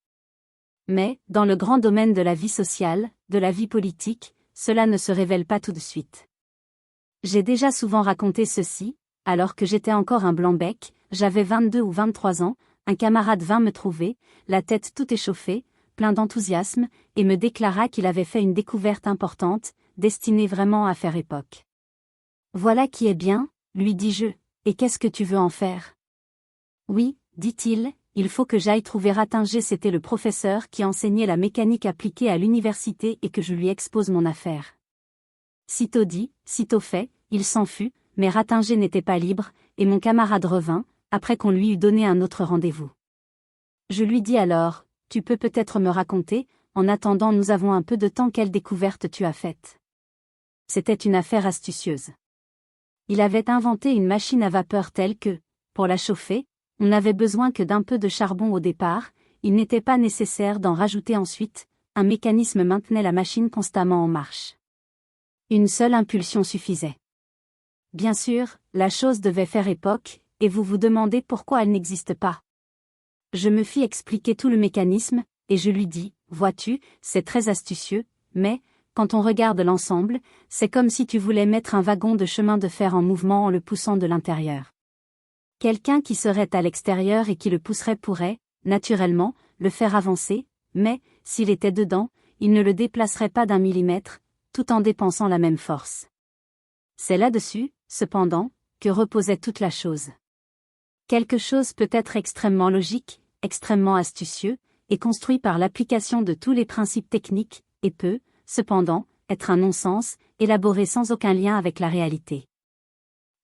Mais, dans le grand domaine de la vie sociale, de la vie politique, cela ne se révèle pas tout de suite. J'ai déjà souvent raconté ceci, alors que j'étais encore un blanc-bec, j'avais 22 ou 23 ans, un camarade vint me trouver, la tête tout échauffée, plein d'enthousiasme, et me déclara qu'il avait fait une découverte importante, destinée vraiment à faire époque. « Voilà qui est bien, lui dis-je, et qu'est-ce que tu veux en faire ?»« Oui, dit-il, il faut que j'aille trouver Rattinger, c'était le professeur qui enseignait la mécanique appliquée à l'université et que je lui expose mon affaire. Sitôt dit, sitôt fait, il s'en fut, mais Ratinger n'était pas libre, et mon camarade revint, après qu'on lui eut donné un autre rendez-vous. Je lui dis alors, tu peux peut-être me raconter, en attendant nous avons un peu de temps, quelle découverte tu as faite. C'était une affaire astucieuse. Il avait inventé une machine à vapeur telle que, pour la chauffer, on n'avait besoin que d'un peu de charbon au départ, il n'était pas nécessaire d'en rajouter ensuite, un mécanisme maintenait la machine constamment en marche. Une seule impulsion suffisait. Bien sûr, la chose devait faire époque, et vous vous demandez pourquoi elle n'existe pas. Je me fis expliquer tout le mécanisme, et je lui dis, vois-tu, c'est très astucieux, mais, quand on regarde l'ensemble, c'est comme si tu voulais mettre un wagon de chemin de fer en mouvement en le poussant de l'intérieur. Quelqu'un qui serait à l'extérieur et qui le pousserait pourrait, naturellement, le faire avancer, mais, s'il était dedans, il ne le déplacerait pas d'un millimètre, tout en dépensant la même force. C'est là-dessus, cependant, que reposait toute la chose. Quelque chose peut être extrêmement logique, extrêmement astucieux, et construit par l'application de tous les principes techniques, et peut, cependant, être un non-sens, élaboré sans aucun lien avec la réalité.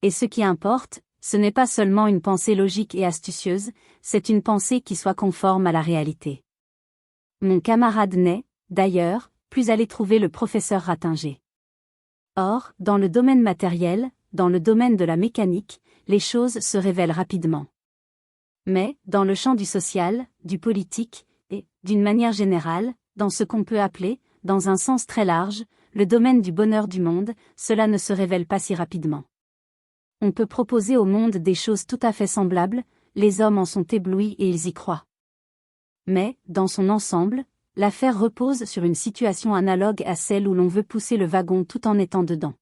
Et ce qui importe, ce n'est pas seulement une pensée logique et astucieuse, c'est une pensée qui soit conforme à la réalité. Mon camarade n'est, d'ailleurs, plus allé trouver le professeur Ratinger. Or, dans le domaine matériel, dans le domaine de la mécanique, les choses se révèlent rapidement. Mais, dans le champ du social, du politique, et, d'une manière générale, dans ce qu'on peut appeler, dans un sens très large, le domaine du bonheur du monde, cela ne se révèle pas si rapidement. On peut proposer au monde des choses tout à fait semblables, les hommes en sont éblouis et ils y croient. Mais, dans son ensemble, l'affaire repose sur une situation analogue à celle où l'on veut pousser le wagon tout en étant dedans.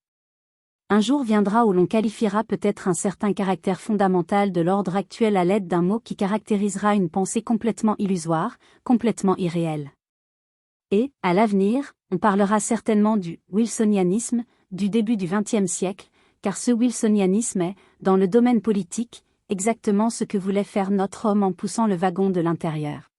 Un jour viendra où l'on qualifiera peut-être un certain caractère fondamental de l'ordre actuel à l'aide d'un mot qui caractérisera une pensée complètement illusoire, complètement irréelle. Et, à l'avenir, on parlera certainement du wilsonianisme, du début du XXe siècle, car ce wilsonianisme est, dans le domaine politique, exactement ce que voulait faire notre homme en poussant le wagon de l'intérieur.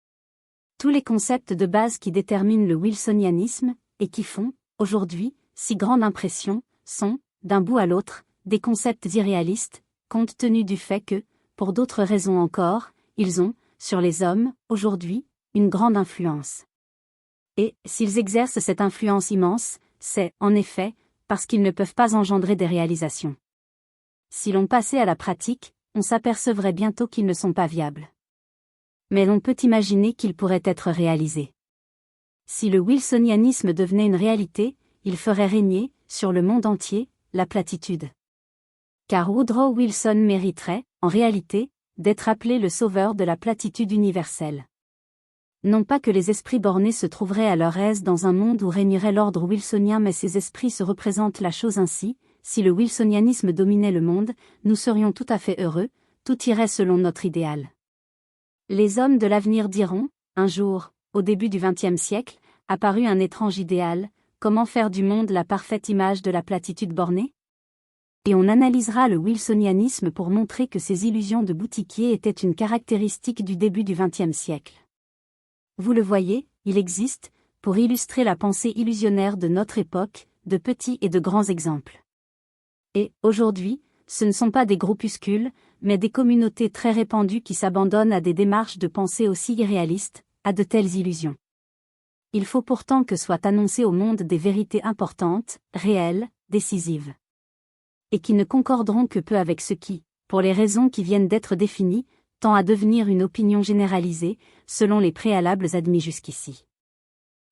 Tous les concepts de base qui déterminent le wilsonianisme, et qui font, aujourd'hui, si grande impression, sont, d'un bout à l'autre, des concepts irréalistes, compte tenu du fait que, pour d'autres raisons encore, ils ont, sur les hommes, aujourd'hui, une grande influence. Et, s'ils exercent cette influence immense, c'est, en effet, parce qu'ils ne peuvent pas engendrer des réalisations. Si l'on passait à la pratique, on s'apercevrait bientôt qu'ils ne sont pas viables. Mais l'on peut imaginer qu'ils pourraient être réalisés. Si le wilsonianisme devenait une réalité, il ferait régner, sur le monde entier, la platitude. Car Woodrow Wilson mériterait, en réalité, d'être appelé le sauveur de la platitude universelle. Non pas que les esprits bornés se trouveraient à leur aise dans un monde où régnerait l'ordre wilsonien, mais ces esprits se représentent la chose ainsi, si le wilsonianisme dominait le monde, nous serions tout à fait heureux, tout irait selon notre idéal. Les hommes de l'avenir diront, un jour, au début du XXe siècle, apparut un étrange idéal, comment faire du monde la parfaite image de la platitude bornée ? Et on analysera le wilsonianisme pour montrer que ces illusions de boutiquier étaient une caractéristique du début du XXe siècle. Vous le voyez, il existe, pour illustrer la pensée illusionnaire de notre époque, de petits et de grands exemples. Et, aujourd'hui, ce ne sont pas des groupuscules, mais des communautés très répandues qui s'abandonnent à des démarches de pensée aussi irréalistes, à de telles illusions. Il faut pourtant que soient annoncées au monde des vérités importantes, réelles, décisives. Et qui ne concorderont que peu avec ce qui, pour les raisons qui viennent d'être définies, tend à devenir une opinion généralisée, selon les préalables admis jusqu'ici.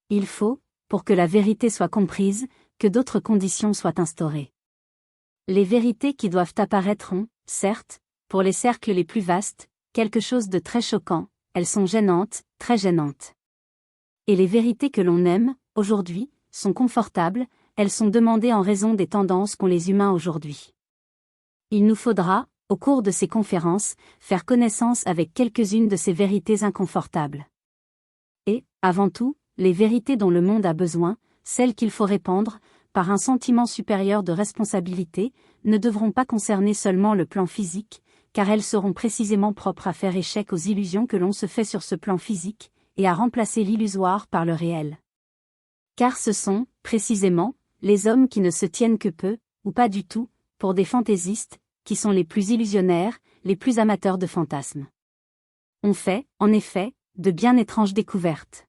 Il faut, pour que la vérité soit comprise, que d'autres conditions soient instaurées. Les vérités qui doivent apparaître ont, certes, pour les cercles les plus vastes, quelque chose de très choquant, elles sont gênantes, très gênantes. Et les vérités que l'on aime, aujourd'hui, sont confortables, elles sont demandées en raison des tendances qu'ont les humains aujourd'hui. Il nous faudra, au cours de ces conférences, faire connaissance avec quelques-unes de ces vérités inconfortables. Et, avant tout, les vérités dont le monde a besoin, celles qu'il faut répandre, par un sentiment supérieur de responsabilité, ne devront pas concerner seulement le plan physique, car elles seront précisément propres à faire échec aux illusions que l'on se fait sur ce plan physique, et à remplacer l'illusoire par le réel. Car ce sont, précisément, les hommes qui ne se tiennent que peu, ou pas du tout, pour des fantaisistes, qui sont les plus illusionnaires, les plus amateurs de fantasmes. On fait, en effet, de bien étranges découvertes.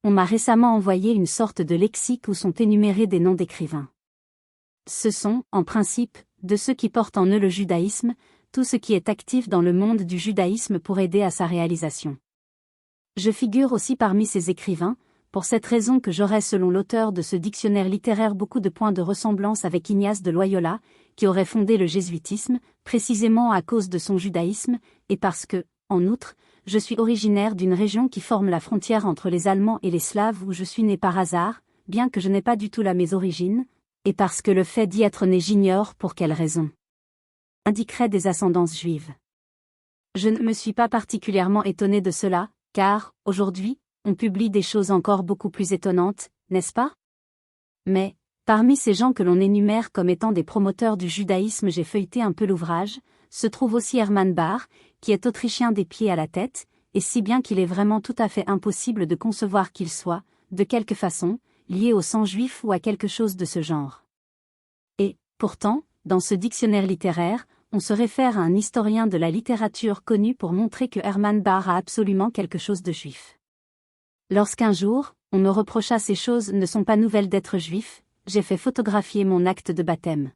On m'a récemment envoyé une sorte de lexique où sont énumérés des noms d'écrivains. Ce sont, en principe, de ceux qui portent en eux le judaïsme, tout ce qui est actif dans le monde du judaïsme pour aider à sa réalisation. Je figure aussi parmi ces écrivains, pour cette raison que j'aurais selon l'auteur de ce dictionnaire littéraire beaucoup de points de ressemblance avec Ignace de Loyola, qui aurait fondé le jésuitisme, précisément à cause de son judaïsme, et parce que, en outre, je suis originaire d'une région qui forme la frontière entre les Allemands et les Slaves où je suis né par hasard, bien que je n'ai pas du tout là mes origines, et parce que le fait d'y être né j'ignore pour quelle raison indiquerait des ascendances juives. Je ne me suis pas particulièrement étonné de cela, car, aujourd'hui, on publie des choses encore beaucoup plus étonnantes, n'est-ce pas? Mais, parmi ces gens que l'on énumère comme étant des promoteurs du judaïsme, j'ai feuilleté un peu l'ouvrage, se trouve aussi Hermann Bahr, qui est autrichien des pieds à la tête, et si bien qu'il est vraiment tout à fait impossible de concevoir qu'il soit, de quelque façon, lié au sang juif ou à quelque chose de ce genre. Et, pourtant, dans ce dictionnaire littéraire, on se réfère à un historien de la littérature connu pour montrer que Hermann Bahr a absolument quelque chose de juif. Lorsqu'un jour, on me reprocha ces choses ne sont pas nouvelles d'être juif, j'ai fait photographier mon acte de baptême.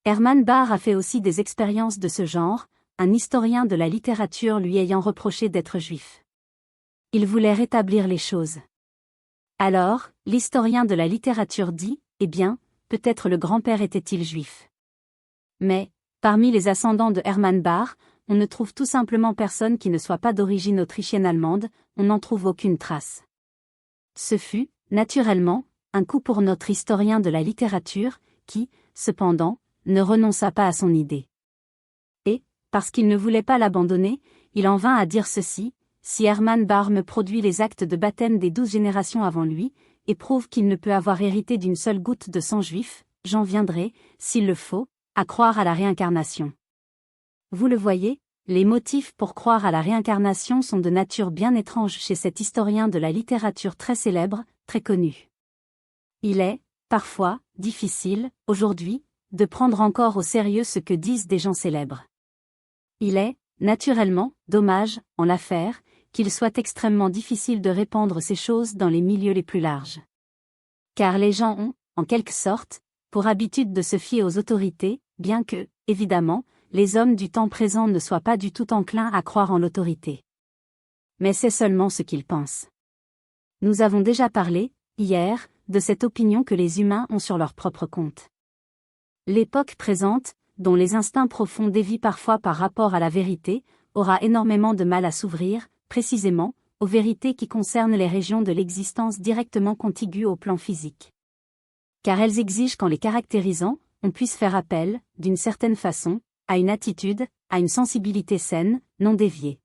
Hermann Bahr a fait aussi des expériences de ce genre, un historien de la littérature lui ayant reproché d'être juif. Il voulait rétablir les choses. Alors, l'historien de la littérature dit, eh bien, peut-être le grand-père était-il juif. Mais, parmi les ascendants de Hermann Bahr, on ne trouve tout simplement personne qui ne soit pas d'origine autrichienne-allemande, on n'en trouve aucune trace. Ce fut, naturellement, un coup pour notre historien de la littérature, qui, cependant, ne renonça pas à son idée. Et, parce qu'il ne voulait pas l'abandonner, il en vint à dire ceci, si Hermann Bahr me produit les actes de baptême des 12 générations avant lui, et prouve qu'il ne peut avoir hérité d'une seule goutte de sang juif, j'en viendrai, s'il le faut, à croire à la réincarnation. Vous le voyez, les motifs pour croire à la réincarnation sont de nature bien étrange chez cet historien de la littérature très célèbre, très connu. Il est, parfois, difficile, aujourd'hui, de prendre encore au sérieux ce que disent des gens célèbres. Il est, naturellement, dommage, en l'affaire, qu'il soit extrêmement difficile de répandre ces choses dans les milieux les plus larges. Car les gens ont, en quelque sorte, pour habitude de se fier aux autorités, bien que, évidemment, les hommes du temps présent ne soient pas du tout enclins à croire en l'autorité. Mais c'est seulement ce qu'ils pensent. Nous avons déjà parlé, hier, de cette opinion que les humains ont sur leur propre compte. L'époque présente, dont les instincts profonds dévient parfois par rapport à la vérité, aura énormément de mal à s'ouvrir, précisément, aux vérités qui concernent les régions de l'existence directement contiguës au plan physique. Car elles exigent qu'en les caractérisant, on puisse faire appel, d'une certaine façon, à une attitude, à une sensibilité saine, non déviée.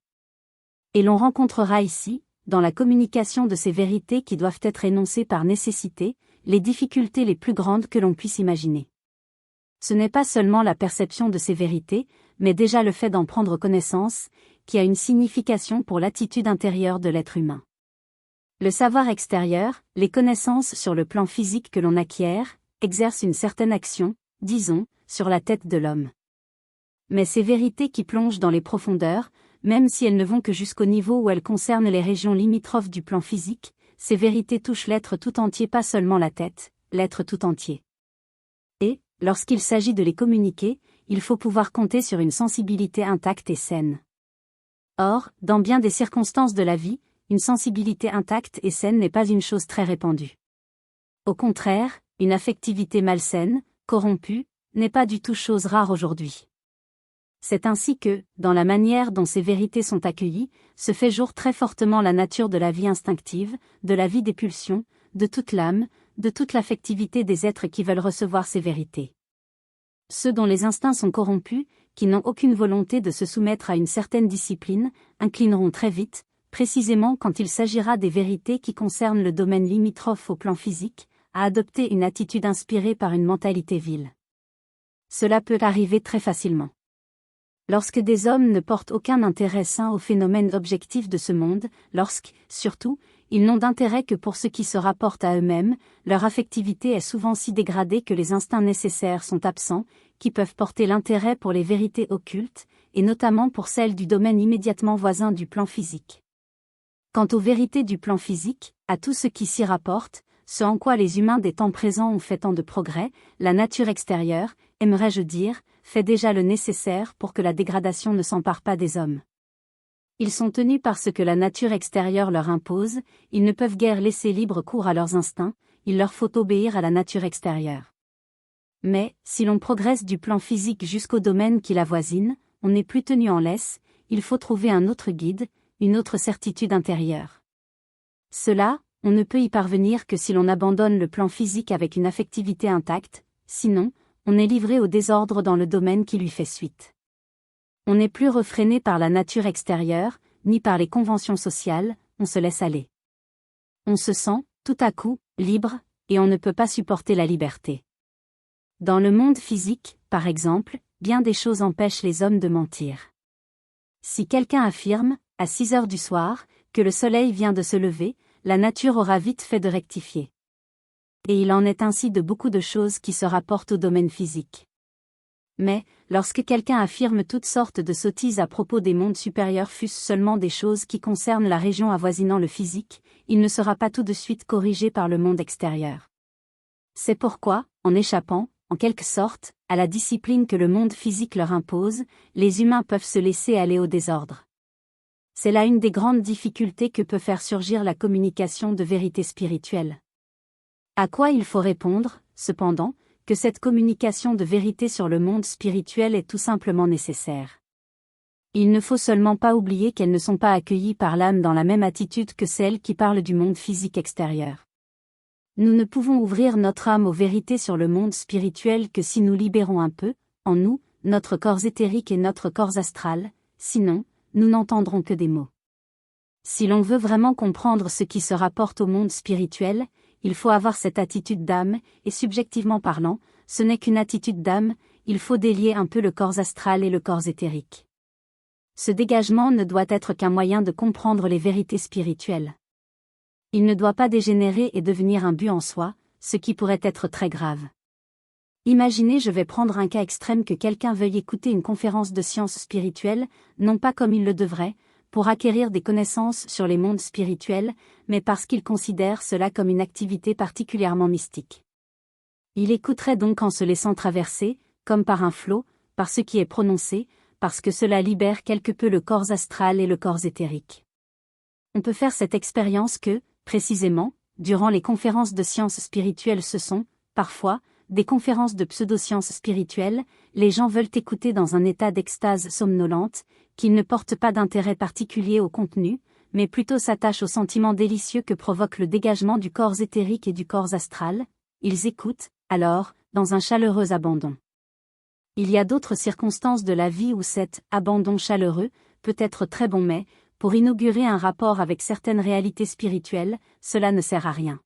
Et l'on rencontrera ici, dans la communication de ces vérités qui doivent être énoncées par nécessité, les difficultés les plus grandes que l'on puisse imaginer. Ce n'est pas seulement la perception de ces vérités, mais déjà le fait d'en prendre connaissance, qui a une signification pour l'attitude intérieure de l'être humain. Le savoir extérieur, les connaissances sur le plan physique que l'on acquiert, exercent une certaine action, disons, sur la tête de l'homme. Mais ces vérités qui plongent dans les profondeurs, même si elles ne vont que jusqu'au niveau où elles concernent les régions limitrophes du plan physique, ces vérités touchent l'être tout entier, pas seulement la tête, l'être tout entier. Et, lorsqu'il s'agit de les communiquer, il faut pouvoir compter sur une sensibilité intacte et saine. Or, dans bien des circonstances de la vie, une sensibilité intacte et saine n'est pas une chose très répandue. Au contraire, une affectivité malsaine, corrompue, n'est pas du tout chose rare aujourd'hui. C'est ainsi que, dans la manière dont ces vérités sont accueillies, se fait jour très fortement la nature de la vie instinctive, de la vie des pulsions, de toute l'âme, de toute l'affectivité des êtres qui veulent recevoir ces vérités. Ceux dont les instincts sont corrompus, qui n'ont aucune volonté de se soumettre à une certaine discipline, inclineront très vite, précisément quand il s'agira des vérités qui concernent le domaine limitrophe au plan physique, à adopter une attitude inspirée par une mentalité vile. Cela peut arriver très facilement. Lorsque des hommes ne portent aucun intérêt sain aux phénomènes objectifs de ce monde, lorsque, surtout, ils n'ont d'intérêt que pour ce qui se rapporte à eux-mêmes, leur affectivité est souvent si dégradée que les instincts nécessaires sont absents, qui peuvent porter l'intérêt pour les vérités occultes, et notamment pour celles du domaine immédiatement voisin du plan physique. Quant aux vérités du plan physique, à tout ce qui s'y rapporte, ce en quoi les humains des temps présents ont fait tant de progrès, la nature extérieure, aimerais-je dire, fait déjà le nécessaire pour que la dégradation ne s'empare pas des hommes. Ils sont tenus par ce que la nature extérieure leur impose, ils ne peuvent guère laisser libre cours à leurs instincts, il leur faut obéir à la nature extérieure. Mais, si l'on progresse du plan physique jusqu'au domaine qui l'avoisine, on n'est plus tenu en laisse, il faut trouver un autre guide, une autre certitude intérieure. Cela, on ne peut y parvenir que si l'on abandonne le plan physique avec une affectivité intacte, sinon, on est livré au désordre dans le domaine qui lui fait suite. On n'est plus refréné par la nature extérieure, ni par les conventions sociales, on se laisse aller. On se sent, tout à coup, libre, et on ne peut pas supporter la liberté. Dans le monde physique, par exemple, bien des choses empêchent les hommes de mentir. Si quelqu'un affirme, à 6 heures du soir, que le soleil vient de se lever, la nature aura vite fait de rectifier. Et il en est ainsi de beaucoup de choses qui se rapportent au domaine physique. Mais, lorsque quelqu'un affirme toutes sortes de sottises à propos des mondes supérieurs fût-ce seulement des choses qui concernent la région avoisinant le physique, il ne sera pas tout de suite corrigé par le monde extérieur. C'est pourquoi, en échappant, en quelque sorte, à la discipline que le monde physique leur impose, les humains peuvent se laisser aller au désordre. C'est là une des grandes difficultés que peut faire surgir la communication de vérités spirituelles. À quoi il faut répondre, cependant, que cette communication de vérité sur le monde spirituel est tout simplement nécessaire. Il ne faut seulement pas oublier qu'elles ne sont pas accueillies par l'âme dans la même attitude que celles qui parlent du monde physique extérieur. Nous ne pouvons ouvrir notre âme aux vérités sur le monde spirituel que si nous libérons un peu, en nous, notre corps éthérique et notre corps astral, sinon, nous n'entendrons que des mots. Si l'on veut vraiment comprendre ce qui se rapporte au monde spirituel, il faut avoir cette attitude d'âme, et subjectivement parlant, ce n'est qu'une attitude d'âme, il faut délier un peu le corps astral et le corps éthérique. Ce dégagement ne doit être qu'un moyen de comprendre les vérités spirituelles. Il ne doit pas dégénérer et devenir un but en soi, ce qui pourrait être très grave. Imaginez, je vais prendre un cas extrême, que quelqu'un veuille écouter une conférence de sciences spirituelles, non pas comme il le devrait, pour acquérir des connaissances sur les mondes spirituels, mais parce qu'il considère cela comme une activité particulièrement mystique. Il écouterait donc en se laissant traverser, comme par un flot, par ce qui est prononcé, parce que cela libère quelque peu le corps astral et le corps éthérique. On peut faire cette expérience que, précisément, durant les conférences de sciences spirituelles, ce sont, parfois, des conférences de pseudosciences spirituelles, les gens veulent écouter dans un état d'extase somnolente, qu'ils ne portent pas d'intérêt particulier au contenu, mais plutôt s'attachent au sentiment délicieux que provoque le dégagement du corps éthérique et du corps astral, ils écoutent, alors, dans un chaleureux abandon. Il y a d'autres circonstances de la vie où cet abandon chaleureux peut être très bon, mais, pour inaugurer un rapport avec certaines réalités spirituelles, cela ne sert à rien.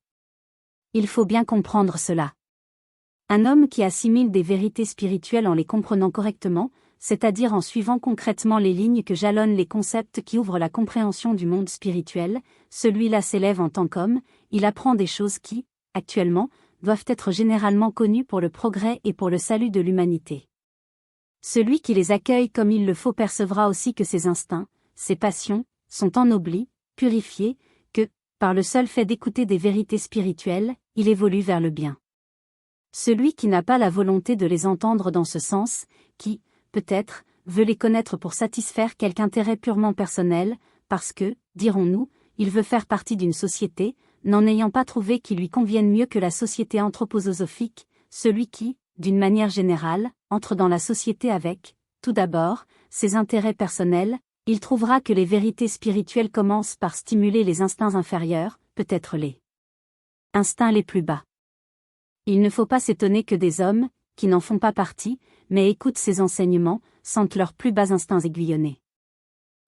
Il faut bien comprendre cela. Un homme qui assimile des vérités spirituelles en les comprenant correctement, c'est-à-dire en suivant concrètement les lignes que jalonnent les concepts qui ouvrent la compréhension du monde spirituel, celui-là s'élève en tant qu'homme, il apprend des choses qui, actuellement, doivent être généralement connues pour le progrès et pour le salut de l'humanité. Celui qui les accueille comme il le faut percevra aussi que ses instincts, ses passions, sont ennoblis, purifiés, que, par le seul fait d'écouter des vérités spirituelles, il évolue vers le bien. Celui qui n'a pas la volonté de les entendre dans ce sens, qui, peut-être, veut les connaître pour satisfaire quelque intérêt purement personnel, parce que, dirons-nous, il veut faire partie d'une société, n'en ayant pas trouvé qui lui convienne mieux que la société anthroposophique, celui qui, d'une manière générale, entre dans la société avec, tout d'abord, ses intérêts personnels, il trouvera que les vérités spirituelles commencent par stimuler les instincts inférieurs, peut-être les instincts les plus bas. Il ne faut pas s'étonner que des hommes, qui n'en font pas partie, mais écoutent ces enseignements, sentent leurs plus bas instincts aiguillonnés.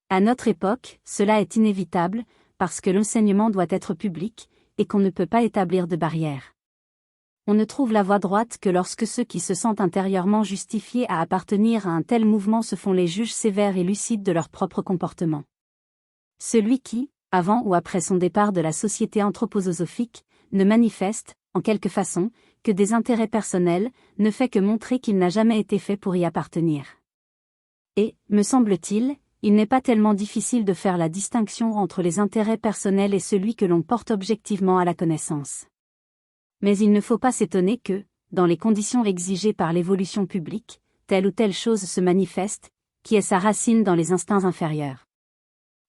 À notre époque, cela est inévitable, parce que l'enseignement doit être public, et qu'on ne peut pas établir de barrières. On ne trouve la voie droite que lorsque ceux qui se sentent intérieurement justifiés à appartenir à un tel mouvement se font les juges sévères et lucides de leur propre comportement. Celui qui, avant ou après son départ de la société anthroposophique, ne manifeste, en quelque façon, que des intérêts personnels, ne fait que montrer qu'il n'a jamais été fait pour y appartenir. Et, me semble-t-il, il n'est pas tellement difficile de faire la distinction entre les intérêts personnels et celui que l'on porte objectivement à la connaissance. Mais il ne faut pas s'étonner que, dans les conditions exigées par l'évolution publique, telle ou telle chose se manifeste, qui ait sa racine dans les instincts inférieurs.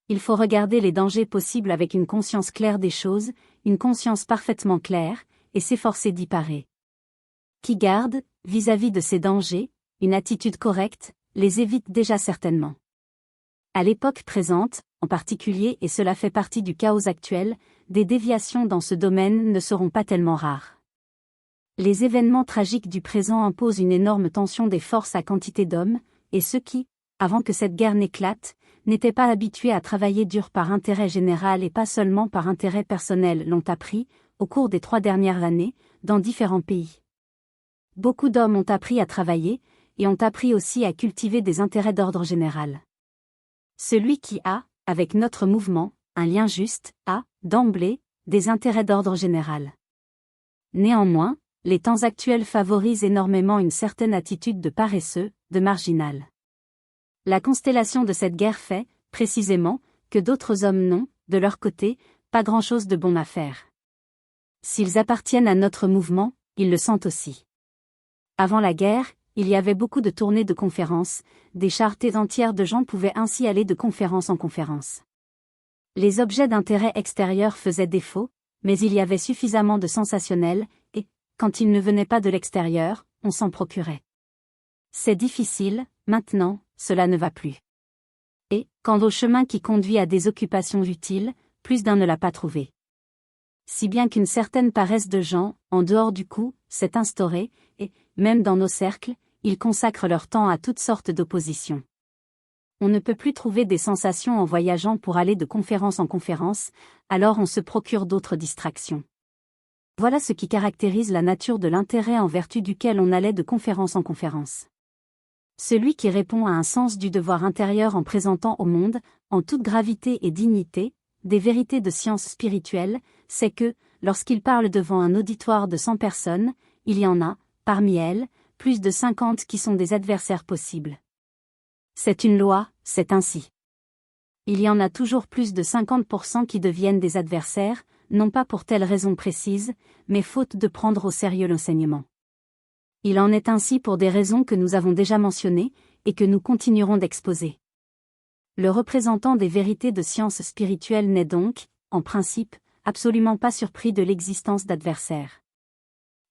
Il faut regarder les dangers possibles avec une conscience claire des choses, une conscience parfaitement claire, et s'efforcer d'y parer. Qui garde, vis-à-vis de ces dangers, une attitude correcte, les évite déjà certainement. À l'époque présente, en particulier, et cela fait partie du chaos actuel, des déviations dans ce domaine ne seront pas tellement rares. Les événements tragiques du présent imposent une énorme tension des forces à quantité d'hommes, et ceux qui, avant que cette guerre n'éclate, n'étaient pas habitués à travailler dur par intérêt général et pas seulement par intérêt personnel l'ont appris, au cours des 3 dernières années, dans différents pays. Beaucoup d'hommes ont appris à travailler, et ont appris aussi à cultiver des intérêts d'ordre général. Celui qui a, avec notre mouvement, un lien juste, a, d'emblée, des intérêts d'ordre général. Néanmoins, les temps actuels favorisent énormément une certaine attitude de paresseux, de marginal. La constellation de cette guerre fait, précisément, que d'autres hommes n'ont, de leur côté, pas grand-chose de bon à faire. S'ils appartiennent à notre mouvement, ils le sentent aussi. Avant la guerre, il y avait beaucoup de tournées de conférences, des charretées entières de gens pouvaient ainsi aller de conférence en conférence. Les objets d'intérêt extérieur faisaient défaut, mais il y avait suffisamment de sensationnel, et, quand ils ne venaient pas de l'extérieur, on s'en procurait. C'est difficile, maintenant, cela ne va plus. Et, quant au chemin qui conduit à des occupations utiles, plus d'un ne l'a pas trouvé. Si bien qu'une certaine paresse de gens, en dehors du coup, s'est instaurée, et, même dans nos cercles, ils consacrent leur temps à toutes sortes d'oppositions. On ne peut plus trouver des sensations en voyageant pour aller de conférence en conférence, alors on se procure d'autres distractions. Voilà ce qui caractérise la nature de l'intérêt en vertu duquel on allait de conférence en conférence. Celui qui répond à un sens du devoir intérieur en présentant au monde, en toute gravité et dignité, des vérités de science spirituelle, c'est que, lorsqu'il parle devant un auditoire de 100 personnes, il y en a, parmi elles, plus de 50 qui sont des adversaires possibles. C'est une loi, c'est ainsi. Il y en a toujours plus de 50% qui deviennent des adversaires, non pas pour telle raison précise, mais faute de prendre au sérieux l'enseignement. Il en est ainsi pour des raisons que nous avons déjà mentionnées, et que nous continuerons d'exposer. Le représentant des vérités de science spirituelle n'est donc, en principe, absolument pas surpris de l'existence d'adversaires.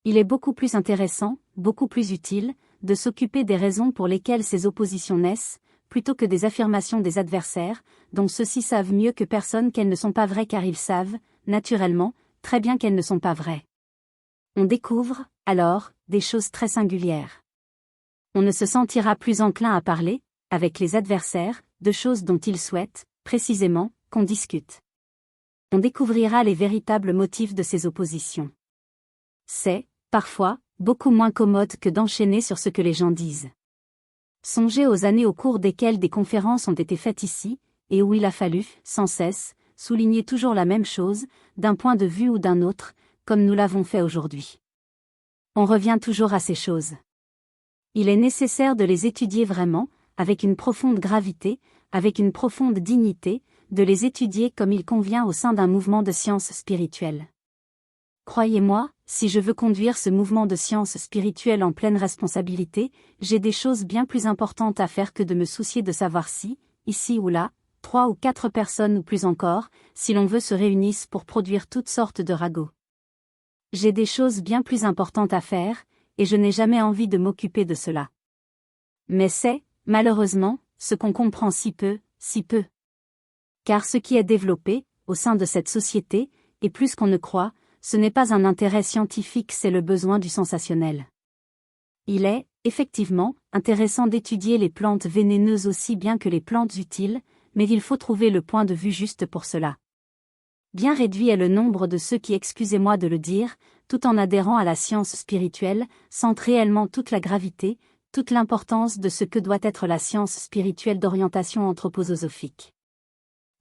Il est beaucoup plus intéressant, beaucoup plus utile, de s'occuper des raisons pour lesquelles ces oppositions naissent, plutôt que des affirmations des adversaires, dont ceux-ci savent mieux que personne qu'elles ne sont pas vraies car ils savent, naturellement, très bien qu'elles ne sont pas vraies. On découvre, alors, des choses très singulières. On ne se sentira plus enclin à parler, avec les adversaires, de choses dont ils souhaitent, précisément, qu'on discute. On découvrira les véritables motifs de ces oppositions. C'est, parfois, beaucoup moins commode que d'enchaîner sur ce que les gens disent. Songez aux années au cours desquelles des conférences ont été faites ici, et où il a fallu, sans cesse, souligner toujours la même chose, d'un point de vue ou d'un autre, comme nous l'avons fait aujourd'hui. On revient toujours à ces choses. Il est nécessaire de les étudier vraiment, avec une profonde gravité, avec une profonde dignité, de les étudier comme il convient au sein d'un mouvement de science spirituelle. Croyez-moi, si je veux conduire ce mouvement de science spirituelle en pleine responsabilité, j'ai des choses bien plus importantes à faire que de me soucier de savoir si, ici ou là, 3 ou 4 personnes ou plus encore, si l'on veut se réunissent pour produire toutes sortes de ragots. J'ai des choses bien plus importantes à faire, et je n'ai jamais envie de m'occuper de cela. Mais c'est, malheureusement, ce qu'on comprend si peu, si peu. Car ce qui est développé, au sein de cette société, et plus qu'on ne croit, ce n'est pas un intérêt scientifique, c'est le besoin du sensationnel. Il est, effectivement, intéressant d'étudier les plantes vénéneuses aussi bien que les plantes utiles, mais il faut trouver le point de vue juste pour cela. Bien réduit est le nombre de ceux qui, excusez-moi de le dire, tout en adhérant à la science spirituelle, sentent réellement toute la gravité, toute l'importance de ce que doit être la science spirituelle d'orientation anthroposophique.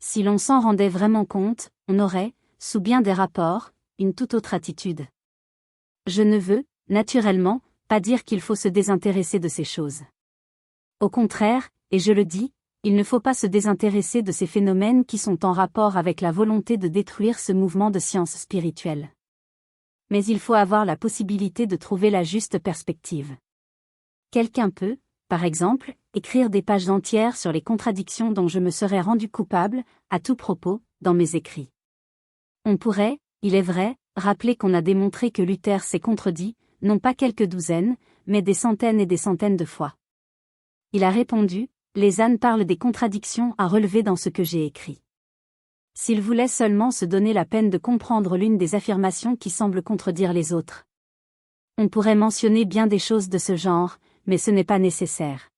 Si l'on s'en rendait vraiment compte, on aurait, sous bien des rapports, une toute autre attitude. Je ne veux, naturellement, pas dire qu'il faut se désintéresser de ces choses. Au contraire, et je le dis, il ne faut pas se désintéresser de ces phénomènes qui sont en rapport avec la volonté de détruire ce mouvement de science spirituelle. Mais il faut avoir la possibilité de trouver la juste perspective. Quelqu'un peut, par exemple, écrire des pages entières sur les contradictions dont je me serais rendu coupable, à tout propos, dans mes écrits. On pourrait, il est vrai, rappeler qu'on a démontré que Luther s'est contredit, non pas quelques douzaines, mais des centaines et des centaines de fois. Il a répondu, les ânes parlent des contradictions à relever dans ce que j'ai écrit. S'il voulait seulement se donner la peine de comprendre l'une des affirmations qui semblent contredire les autres. On pourrait mentionner bien des choses de ce genre, mais ce n'est pas nécessaire.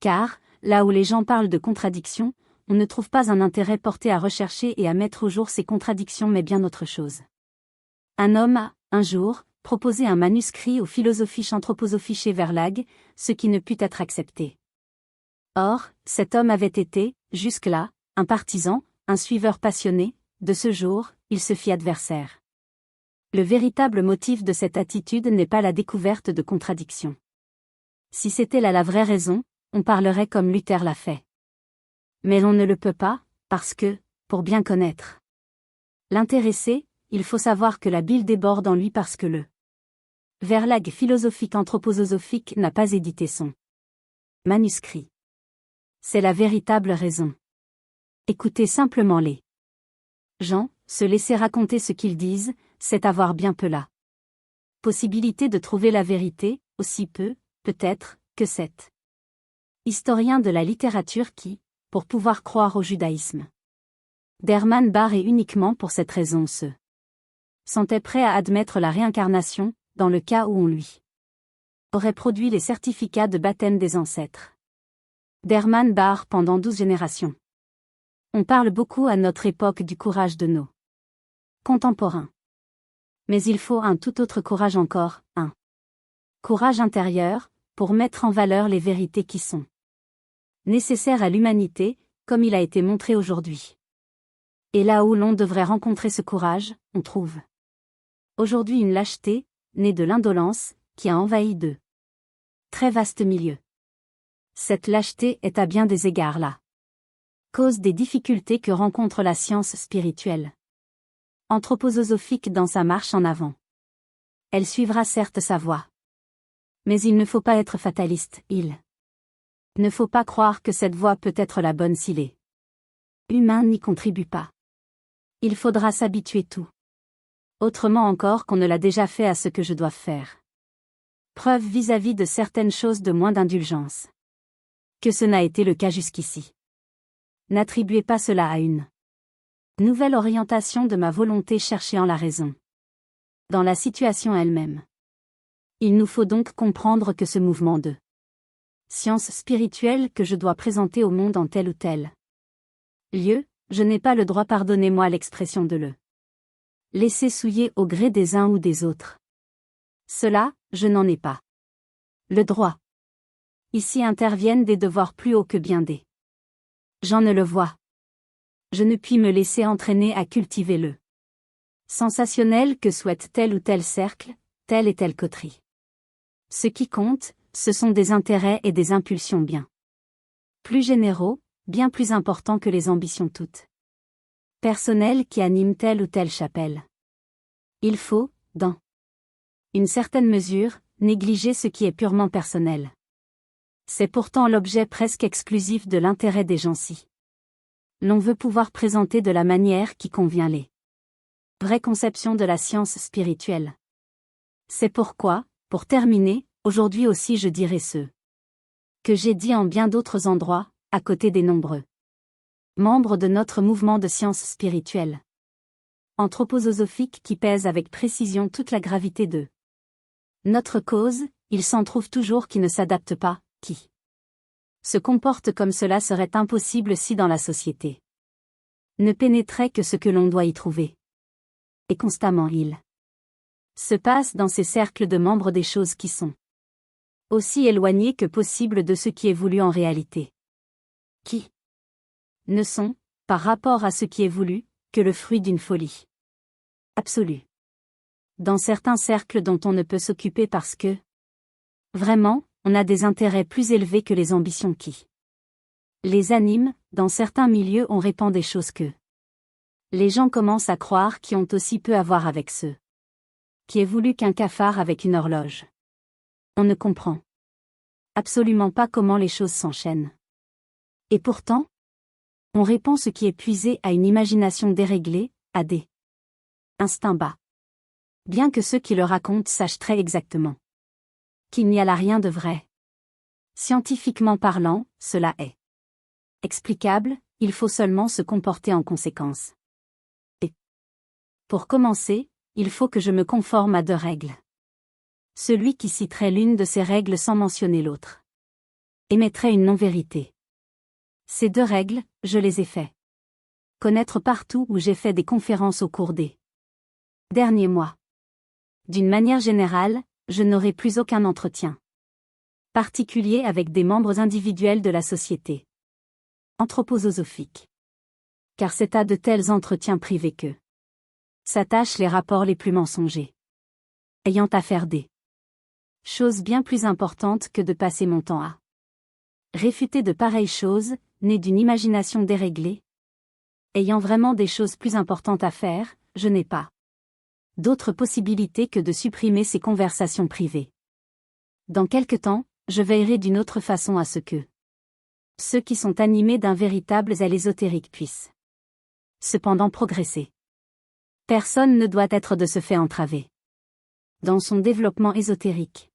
Car, là où les gens parlent de contradictions, on ne trouve pas un intérêt porté à rechercher et à mettre au jour ces contradictions mais bien autre chose. Un homme a, un jour, proposé un manuscrit au philosophisch anthroposophische Verlag, ce qui ne put être accepté. Or, cet homme avait été, jusque-là, un partisan, un suiveur passionné, de ce jour, il se fit adversaire. Le véritable motif de cette attitude n'est pas la découverte de contradictions. Si c'était là la vraie raison, on parlerait comme Luther l'a fait. Mais l'on ne le peut pas, parce que, pour bien connaître l'intéressé, il faut savoir que la bile déborde en lui parce que le Verlag philosophique anthroposophique n'a pas édité son manuscrit. C'est la véritable raison. Écoutez simplement les gens, se laisser raconter ce qu'ils disent, c'est avoir bien peu la possibilité de trouver la vérité, aussi peu, peut-être, que cet historien de la littérature qui, pour pouvoir croire au judaïsme d'Hermann Bahr et uniquement pour cette raison se sentait prêt à admettre la réincarnation, dans le cas où on lui aurait produit les certificats de baptême des ancêtres d'Hermann Bahr pendant 12 générations. On parle beaucoup à notre époque du courage de nos contemporains. Mais il faut un tout autre courage encore, un courage intérieur, pour mettre en valeur les vérités qui sont nécessaires à l'humanité, comme il a été montré aujourd'hui. Et là où l'on devrait rencontrer ce courage, on trouve aujourd'hui une lâcheté, née de l'indolence, qui a envahi de très vastes milieux. Cette lâcheté est à bien des égards la cause des difficultés que rencontre la science spirituelle anthroposophique dans sa marche en avant. Elle suivra certes sa voie. Mais il ne faut pas être fataliste, il ne faut pas croire que cette voie peut être la bonne si les humains n'y contribuent pas. Il faudra s'habituer tout autrement encore qu'on ne l'a déjà fait à ce que je dois faire. Preuve vis-à-vis de certaines choses de moins d'indulgence que ce n'a été le cas jusqu'ici. N'attribuez pas cela à une nouvelle orientation de ma volonté cherchant la raison dans la situation elle-même. Il nous faut donc comprendre que ce mouvement de science spirituelle que je dois présenter au monde en tel ou tel lieu, je n'ai pas le droit, pardonnez-moi l'expression, de le laisser souiller au gré des uns ou des autres. Cela, je n'en ai pas le droit. Ici interviennent des devoirs plus hauts que bien des gens ne le voient. Je ne puis me laisser entraîner à cultiver le sensationnel que souhaite tel ou tel cercle, telle et telle coterie. Ce qui compte, ce sont des intérêts et des impulsions bien plus généraux, bien plus importants que les ambitions toutes personnelles qui animent telle ou telle chapelle. Il faut, dans une certaine mesure, négliger ce qui est purement personnel. C'est pourtant l'objet presque exclusif de l'intérêt des gens si l'on veut pouvoir présenter de la manière qui convient les vraies conceptions de la science spirituelle. C'est pourquoi, pour terminer, aujourd'hui aussi je dirai ce que j'ai dit en bien d'autres endroits, à côté des nombreux membres de notre mouvement de science spirituelle anthroposophique qui pèse avec précision toute la gravité de notre cause, il s'en trouve toujours qui ne s'adaptent pas, qui se comportent comme cela serait impossible si dans la société ne pénétrait que ce que l'on doit y trouver. Et constamment il se passe dans ces cercles de membres des choses qui sont aussi éloignées que possible de ce qui est voulu en réalité. Qui ne sont par rapport à ce qui est voulu, que le fruit d'une folie absolue. Dans certains cercles dont on ne peut s'occuper parce que, vraiment, on a des intérêts plus élevés que les ambitions qui les animent, dans certains milieux on répand des choses que les gens commencent à croire qui ont aussi peu à voir avec ceux qui est voulu qu'un cafard avec une horloge. On ne comprend absolument pas comment les choses s'enchaînent. Et pourtant, on répand ce qui est puisé à une imagination déréglée, à des instincts bas. Bien que ceux qui le racontent sachent très exactement qu'il n'y a là rien de vrai. Scientifiquement parlant, cela est explicable, il faut seulement se comporter en conséquence. Et pour commencer, il faut que je me conforme à 2 règles. Celui qui citerait l'une de ces règles sans mentionner l'autre émettrait une non-vérité. Ces 2 règles, je les ai fait connaître partout où j'ai fait des conférences au cours des derniers mois. D'une manière générale, je n'aurai plus aucun entretien particulier avec des membres individuels de la société anthroposophique. Car c'est à de tels entretiens privés que s'attachent les rapports les plus mensongers. Ayant à faire des choses bien plus importantes que de passer mon temps à réfuter de pareilles choses, nées d'une imagination déréglée. Ayant vraiment des choses plus importantes à faire, je n'ai pas d'autre possibilité que de supprimer ces conversations privées. Dans quelque temps, je veillerai d'une autre façon à ce que ceux qui sont animés d'un véritable zèle ésotérique puissent cependant progresser. Personne ne doit être de ce fait entravé dans son développement ésotérique.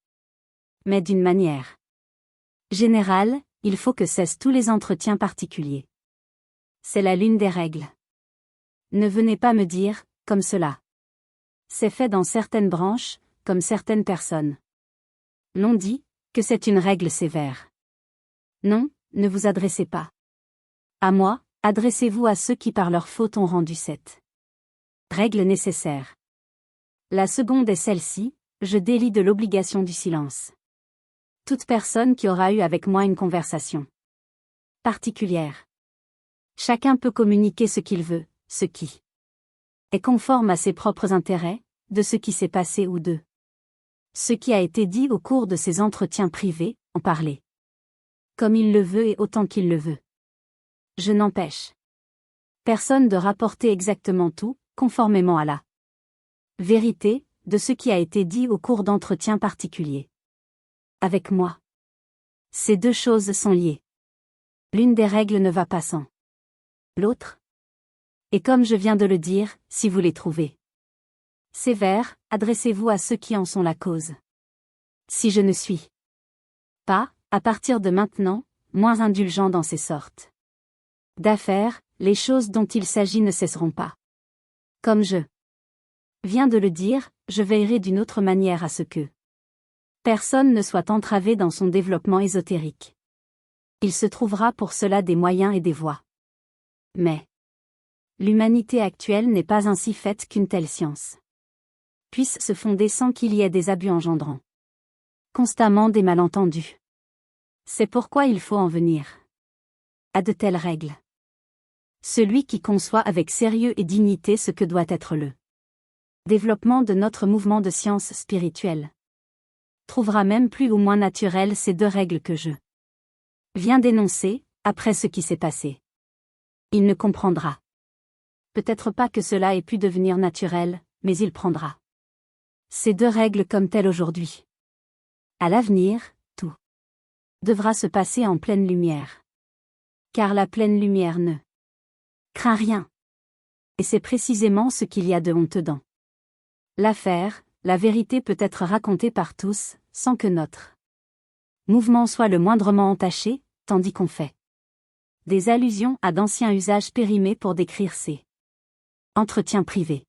Mais d'une manière générale, il faut que cessent tous les entretiens particuliers. C'est là l'une des règles. Ne venez pas me dire, comme cela c'est fait dans certaines branches, comme certaines personnes l'ont dit, que c'est une règle sévère. Non, ne vous adressez pas à moi, adressez-vous à ceux qui par leur faute ont rendu cette règle nécessaire. La seconde est celle-ci, je délie de l'obligation du silence. Toute personne qui aura eu avec moi une conversation particulière. Chacun peut communiquer ce qu'il veut, ce qui est conforme à ses propres intérêts, de ce qui s'est passé ou de ce qui a été dit au cours de ces entretiens privés, en parler comme il le veut et autant qu'il le veut. Je n'empêche personne de rapporter exactement tout, conformément à la vérité, de ce qui a été dit au cours d'entretiens particuliers. Avec moi. Ces 2 choses sont liées. L'une des règles ne va pas sans l'autre. Et comme je viens de le dire, si vous les trouvez sévères, adressez-vous à ceux qui en sont la cause. Si je ne suis pas, à partir de maintenant, moins indulgent dans ces sortes d'affaires, les choses dont il s'agit ne cesseront pas. Comme je viens de le dire, je veillerai d'une autre manière à ce que personne ne soit entravé dans son développement ésotérique. Il se trouvera pour cela des moyens et des voies. Mais l'humanité actuelle n'est pas ainsi faite qu'une telle science puisse se fonder sans qu'il y ait des abus engendrant constamment des malentendus. C'est pourquoi il faut en venir à de telles règles. Celui qui conçoit avec sérieux et dignité ce que doit être le développement de notre mouvement de science spirituelle trouvera même plus ou moins naturel ces 2 règles que je viens d'énoncer, après ce qui s'est passé. Il ne comprendra peut-être pas que cela ait pu devenir naturel, mais il prendra ces 2 règles comme telles aujourd'hui. À l'avenir, tout devra se passer en pleine lumière. Car la pleine lumière ne craint rien. Et c'est précisément ce qu'il y a de honteux dans l'affaire. La vérité peut être racontée par tous, sans que notre mouvement soit le moindrement entaché, tandis qu'on fait des allusions à d'anciens usages périmés pour décrire ces entretiens privés.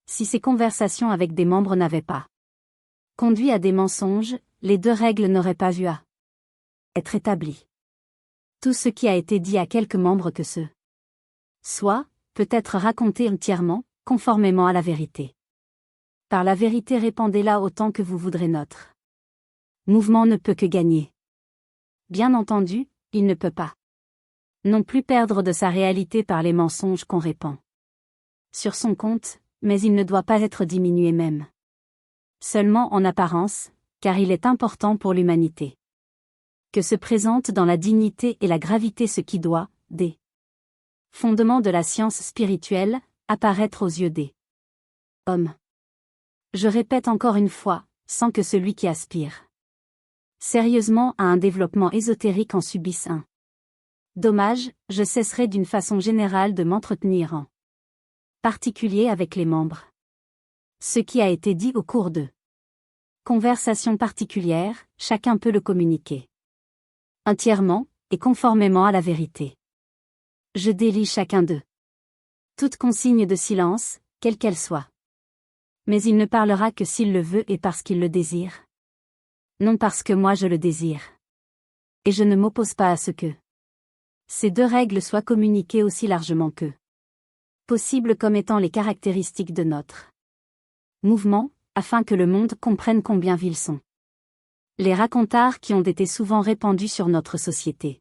Si ces conversations avec des membres n'avaient pas conduit à des mensonges, les 2 règles n'auraient pas eu à être établies. Tout ce qui a été dit à quelques membres que ce soit, peut être raconté entièrement, conformément à la vérité. Par la vérité répandez-la autant que vous voudrez, notre mouvement ne peut que gagner. Bien entendu, il ne peut pas Non plus perdre de sa réalité par les mensonges qu'on répand sur son compte, mais il ne doit pas être diminué même. Seulement en apparence, car il est important pour l'humanité. Que se présente dans la dignité et la gravité ce qui doit, des fondements de la science spirituelle, apparaître aux yeux des hommes. Je répète encore une fois, sans que celui qui aspire sérieusement à un développement ésotérique en subisse un dommage, je cesserai d'une façon générale de m'entretenir en particulier avec les membres. Ce qui a été dit au cours de conversations particulières, chacun peut le communiquer entièrement, et conformément à la vérité. Je délie chacun d'eux. Toute consigne de silence, quelle qu'elle soit. Mais il ne parlera que s'il le veut et parce qu'il le désire. Non parce que moi je le désire. Et je ne m'oppose pas à ce que ces deux règles soient communiquées aussi largement que possible comme étant les caractéristiques de notre mouvement, afin que le monde comprenne combien vils sont les racontars qui ont été souvent répandus sur notre société.